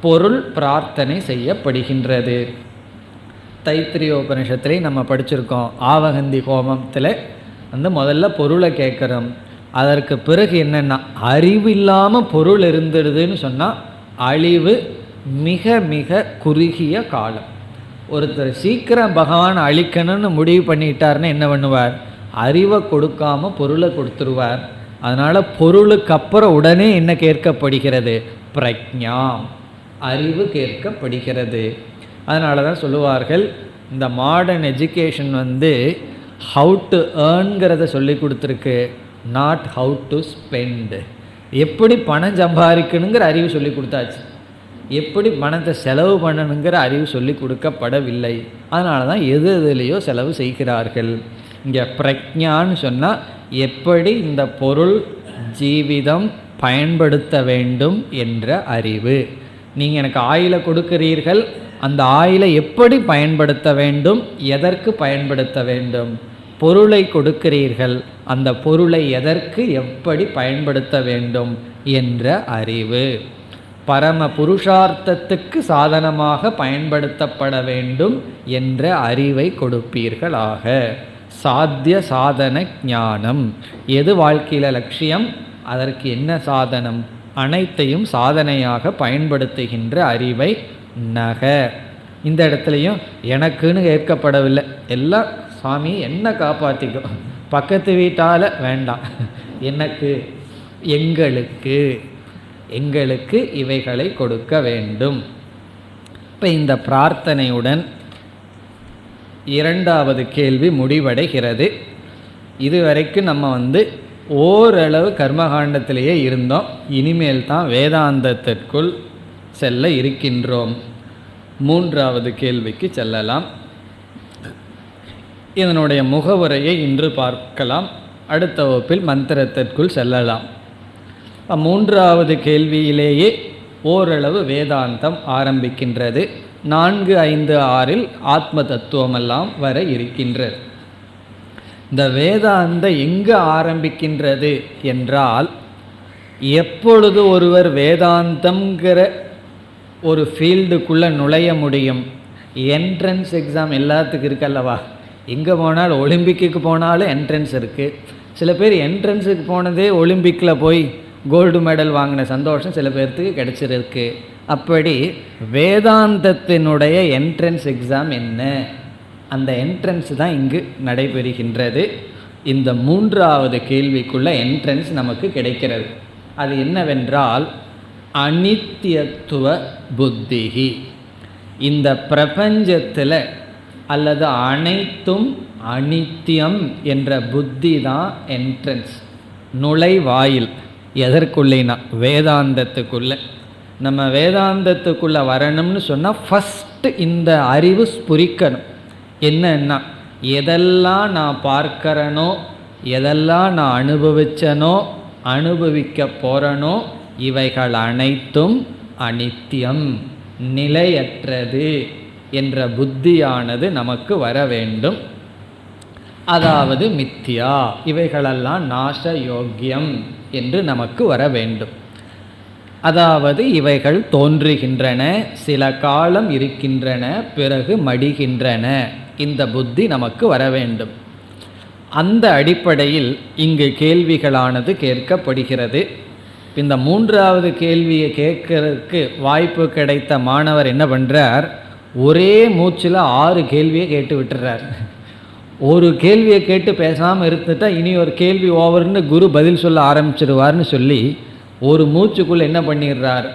S1: பொருள் பிரார்த்தனை செய்யப்படுகின்றது. தைத்திரியோபனிஷத்திலே நம்ம படிச்சிருக்கோம். ஆவகந்தி ஹோமத்தில் முதல்ல பொருளை கேட்குறோம். அதற்கு பிறகு என்னென்னா, அறிவு இல்லாமல் பொருள் இருந்துடுதுன்னு சொன்னால் அழிவு மிக மிக குறுகிய காலம். ஒருத்தர் சீக்கிரம் பகவான் அழிக்கணும்னு முடிவு பண்ணிட்டார்னு என்ன பண்ணுவார்? அறிவை கொடுக்காமல் பொருளை கொடுத்துருவார். அதனால் பொருளுக்கு அப்புறம் உடனே என்ன கேட்கப்படுகிறது? பிரக்ஞா, அறிவு கேட்கப்படுகிறது. அதனால தான் சொல்லுவார்கள், இந்த மாடர்ன் எஜுகேஷன் ஹவு டு ஏர்ன்கிறத சொல்லி கொடுத்துருக்கு, நாட் ஹவு டு ஸ்பெண்ட். எப்படி பணம் சம்பாதிக்கணுங்கிற அறிவு சொல்லி கொடுத்தாச்சு, எப்படி பணத்தை செலவு பண்ணணுங்கிற அறிவு சொல்லி கொடுக்கப்படவில்லை. அதனால தான் எதுலேயோ செலவு செய்கிறார்கள். இங்கே பிரக்ஞான்னு சொன்னால் எப்படி இந்த பொருள் ஜீவிதம் பயன்படுத்த வேண்டும் என்ற அறிவு. நீங்கள் எனக்கு ஆயிலை கொடுக்கிறீர்கள், அந்த ஆயிலை எப்படி பயன்படுத்த வேண்டும், எதற்கு பயன்படுத்த வேண்டும், பொருளை கொடுக்கிறீர்கள், அந்த பொருளை எதற்கு எப்படி பயன்படுத்த வேண்டும் என்ற அறிவு. பரம புருஷார்த்தத்துக்கு சாதனமாக பயன்படுத்தப்பட வேண்டும் என்ற அறிவை கொடுப்பீர்களாக. சாத்திய சாதன ஞானம். எது வாழ்க்கையில் லட்சியம், அதற்கு என்ன சாதனம், அனைத்தையும் சாதனையாக பயன்படுத்துகின்ற அறிவை நக. இந்த இடத்துலையும் எனக்குன்னு கேட்கப்படவில்லை, எல்லாம் சாமி என்ன காப்பாற்றிக்கும், பக்கத்து வீட்டால் வேண்டாம், எனக்கு எங்களுக்கு எங்களுக்கு இவைகளை கொடுக்க வேண்டும். இப்போ இந்த பிரார்த்தனையுடன் இரண்டாவது கேள்வி முடிவடைகிறது. இதுவரைக்கும் நம்ம ஓரளவு கர்மகாண்டத்திலேயே இருந்தோம். இனிமேல் தான் வேதாந்தத்திற்குள் செல்ல இருக்கின்றோம். மூன்றாவது கேள்விக்கு செல்லலாம். இதனுடைய முகவுரையை இன்று பார்க்கலாம். அடுத்த வகுப்பில் மந்திரத்திற்குள் செல்லலாம். மூன்றாவது கேள்வியிலேயே ஓரளவு வேதாந்தம் ஆரம்பிக்கின்றது. 4, 5, 6 ஆத்ம தத்துவமெல்லாம் வர இருக்கின்றது. இந்த வேதாந்தம் எங்கு ஆரம்பிக்கின்றது என்றால், எப்பொழுது ஒருவர் வேதாந்தம்ங்கிற ஒரு ஃபீல்டுக்குள்ளே நுழைய முடியும்? என்ட்ரன்ஸ் எக்ஸாம் எல்லாத்துக்கும் இருக்கல்லவா. எங்கே போனாலும், ஒலிம்பிக்கு போனாலும் என்ட்ரன்ஸ் இருக்குது. சில பேர் என்ட்ரன்ஸுக்கு போனதே ஒலிம்பிக்கில் போய் கோல்டு மெடல் வாங்கின சந்தோஷம் சில பேர்த்துக்கு கிடைச்சிருக்கு. அப்படி வேதாந்தத்தினுடைய என்ட்ரன்ஸ் எக்ஸாம் என்ன, அந்த என்ட்ரன்ஸ் தான் இங்கு நடைபெறுகின்றது. இந்த மூன்றாவது கேள்விக்குள்ள என்ட்ரன்ஸ் நமக்கு கிடைக்கிறது. அது என்னவென்றால் அனித்தியத்துவ புத்திகி. இந்த பிரபஞ்சத்தில் அல்லது அனைத்தும் அனித்தியம் என்ற புத்தி தான் என்ட்ரன்ஸ், நுழைவாயில். எதற்குள்ளேனா வேதாந்தத்துக்குள்ளே. நம்ம வேதாந்தத்துக்குள்ளே வரணும்னு சொன்னால் ஃபஸ்ட்டு இந்த அறிவு ஸ்புரிக்கணும். என்னன்னா, எதெல்லாம் நான் பார்க்கிறனோ, எதெல்லாம் நான் அனுபவிச்சனோ, அனுபவிக்க போகிறனோ, இவைகள் அனைத்தும் அனித்தியம், நிலையற்றது என்ற புத்தியானது நமக்கு வர வேண்டும். அதாவது மித்யா, இவைகளெல்லாம் நாச யோக்கியம் என்று நமக்கு வர வேண்டும். அதாவது இவைகள் தோன்றுகின்றன, சில காலம் இருக்கின்றன, பிறகு மடிகின்றன. இந்த புத்தி நமக்கு வர வேண்டும். அந்த அடிப்படையில் இங்கு கேள்விகளானது கேட்கப்படுகிறது. இந்த மூன்றாவது கேள்வியை கேட்கறதுக்கு வாய்ப்பு கிடைத்த மாணவர் என்ன பண்ணுறார், ஒரே மூச்சில் 6 கேள்வியை கேட்டு விட்டுறார். ஒரு கேள்வியை கேட்டு பேசாமல் இருந்துட்டா இனி ஒரு கேள்வி ஓவர்னு குரு பதில் சொல்ல ஆரம்பிச்சிடுவார்னு சொல்லி ஒரு மூச்சுக்குள்ளே என்ன பண்ணிடுறார்,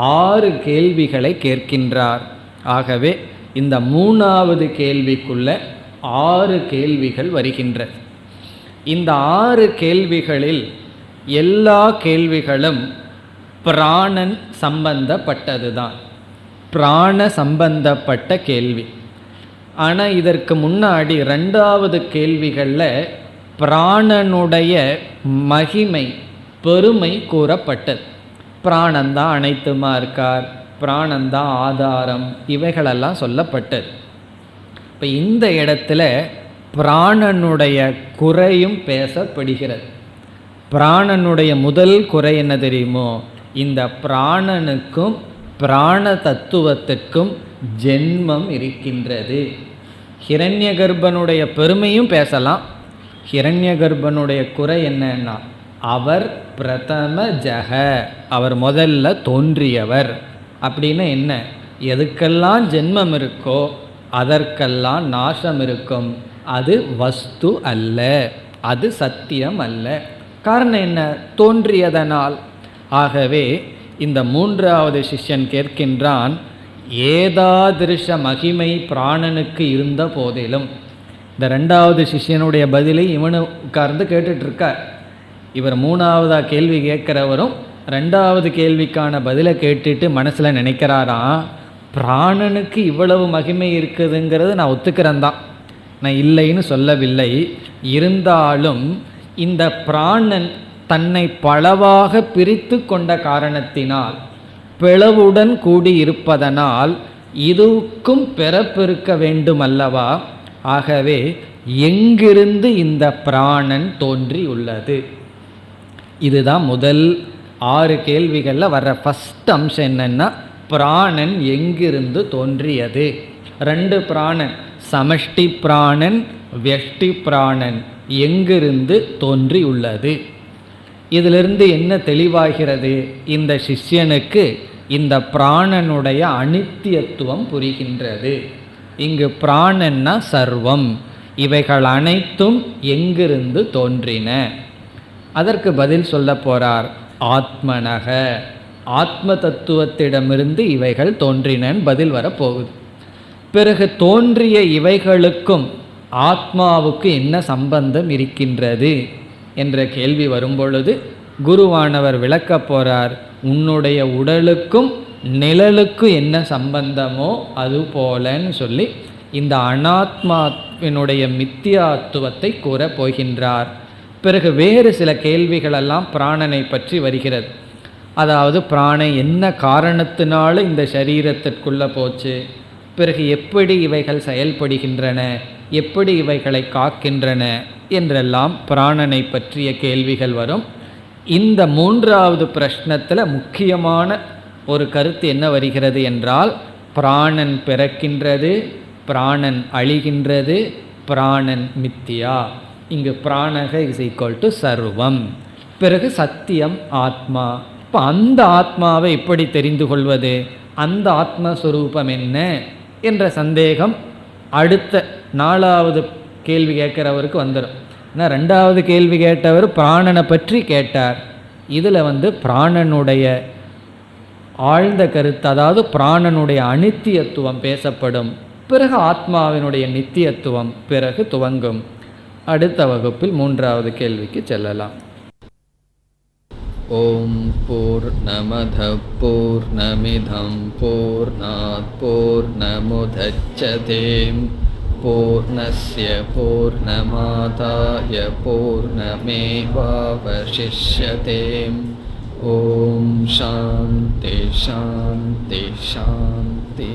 S1: 6 கேள்விகளை கேட்கின்றார். ஆகவே இந்த மூணாவது கேள்விக்குள்ள 6 கேள்விகள் வருகின்றது. இந்த 6 கேள்விகளில் எல்லா கேள்விகளும் பிராணன் சம்பந்தப்பட்டது தான், பிராண சம்பந்தப்பட்ட கேள்வி. ஆனால் இதற்கு முன்னாடி 2வது கேள்விகளில் பிராணனுடைய மகிமை, பெருமை கூறப்பட்டது. பிராணந்தான் அனைத்துமா இருக்கார், பிராணந்தான் ஆதாரம், இவைகளெல்லாம் சொல்லப்பட்டது. இப்போ இந்த இடத்துல பிராணனுடைய குறையும் பேசப்படுகிறது. பிராணனுடைய முதல் குறை என்ன தெரியுமோ, இந்த பிராணனுக்கும் பிராண தத்துவத்துக்கும் ஜென்மம் இருக்கின்றது. ஹிரண்ய கர்ப்பனுடைய பெருமையும் பேசலாம். ஹிரண்ய கர்ப்பனுடைய குறை என்னன்னா, அவர் பிரதம ஜக, அவர் முதல்ல தோன்றியவர். அப்படின்னு என்ன, எதுக்கெல்லாம் ஜென்மம் இருக்கோ அதற்கெல்லாம் நாசம் இருக்கும். அது வஸ்து அல்ல, அது சத்தியம் அல்ல. காரணம் என்ன, தோன்றியதனால். ஆகவே இந்த மூன்றாவது சிஷ்யன் கேட்கின்றான், ஏதாதிருஷ மகிமை பிராணனுக்கு இருந்த போதிலும். இந்த 2வது சிஷ்யனுடைய பதிலை இவனு உட்கார்ந்து கேட்டுட்ருக்கார். இவர் 3வதாக கேள்வி கேட்குறவரும் 2வது கேள்விக்கான பதிலை கேட்டுட்டு மனசில் நினைக்கிறாராம், பிராணனுக்கு இவ்வளவு மகிமை இருக்குதுங்கிறது நான் ஒத்துக்கிறேன் தான், நான் இல்லைன்னு சொல்லவில்லை. இருந்தாலும் இந்த பிராணன் தன்னை பலவாக பிரித்து கொண்ட காரணத்தினால், பிளவுடன் கூடி இருப்பதனால் இதுக்கும் பிறப்பிருக்க வேண்டும் அல்லவா. ஆகவே எங்கிருந்து இந்த பிராணன் தோன்றியுள்ளது. இதுதான் முதல் 6 கேள்விகளில் வர்ற ஃபஸ்ட் அம்சம் என்னன்னா, பிராணன் எங்கிருந்து தோன்றியது. 2 பிராணன், சமஷ்டி பிராணன், வியஷ்டி பிராணன் எங்கிருந்து தோன்றியுள்ளது. இதிலிருந்து என்ன தெளிவாகிறது, இந்த சிஷ்யனுக்கு இந்த பிராணனுடைய அனித்தியத்துவம் புரிகின்றது. இங்கு பிராணன்னா சர்வம், இவைகள் அனைத்தும் எங்கிருந்து தோன்றின. அதற்கு பதில் சொல்ல போறார், ஆத்மனக, ஆத்ம தத்துவத்திடமிருந்து இவைகள் தோன்றினன் பதில் வரப்போகுது. பிறகு தோன்றிய இவைகளுக்கும் ஆத்மாவுக்கு என்ன சம்பந்தம் இருக்கின்றது என்ற கேள்வி வரும்பொழுது குருவானவர் விளக்க போறார், உன்னுடைய உடலுக்கும் நிழலுக்கும் என்ன சம்பந்தமோ அது போலன்னு சொல்லி இந்த அனாத்மாவினுடைய மித்தியாத்துவத்தை கூற போகின்றார். பிறகு வேறு சில கேள்விகளெல்லாம் பிராணனை பற்றி வருகிறது. அதாவது பிராணன் என்ன காரணத்தினால இந்த சரீரத்திற்குள்ளே போச்சு, பிறகு எப்படி இவைகள் செயல்படுகின்றன, எப்படி இவைகளை காக்கின்றன என்றெல்லாம் பிராணனை பற்றிய கேள்விகள் வரும். இந்த 3வது பிரஷ்னத்தில் முக்கியமான ஒரு கருத்து என்ன வருகிறது என்றால், பிராணன் பிறக்கின்றது, பிராணன் அழிகின்றது, பிராணன் மித்தியா. இங்கு பிராணக இஸ் ஈக்குவல் டு சர்வம். பிறகு சத்தியம் ஆத்மா. இப்போ அந்த ஆத்மாவை எப்படி தெரிந்து கொள்வது, அந்த ஆத்மஸ்வரூபம் என்ன என்ற சந்தேகம் அடுத்த 4வது கேள்வி கேட்குறவருக்கு வந்துடும். ஏன்னா 2வது கேள்வி கேட்டவர் பிராணனை பற்றி கேட்டார். இதில் பிராணனுடைய ஆழ்ந்த கருத்து, அதாவது பிராணனுடைய அனித்தியத்துவம் பேசப்படும். பிறகு ஆத்மாவினுடைய நித்தியத்துவம் பிறகு துவங்கும். அடுத்த வகுப்பில் 3வது கேள்விக்கு செல்லலாம். ஓம் பூர்ணமத பூர்ணமிதம் பூர்ணாத் பூர்ணமுதச்யதே பூர்ணஸ்ய பூர்ணமாதாய பூர்ணமேவாவசிஷ்யதே. ஓம் சாந்தி சாந்தி சாந்தி.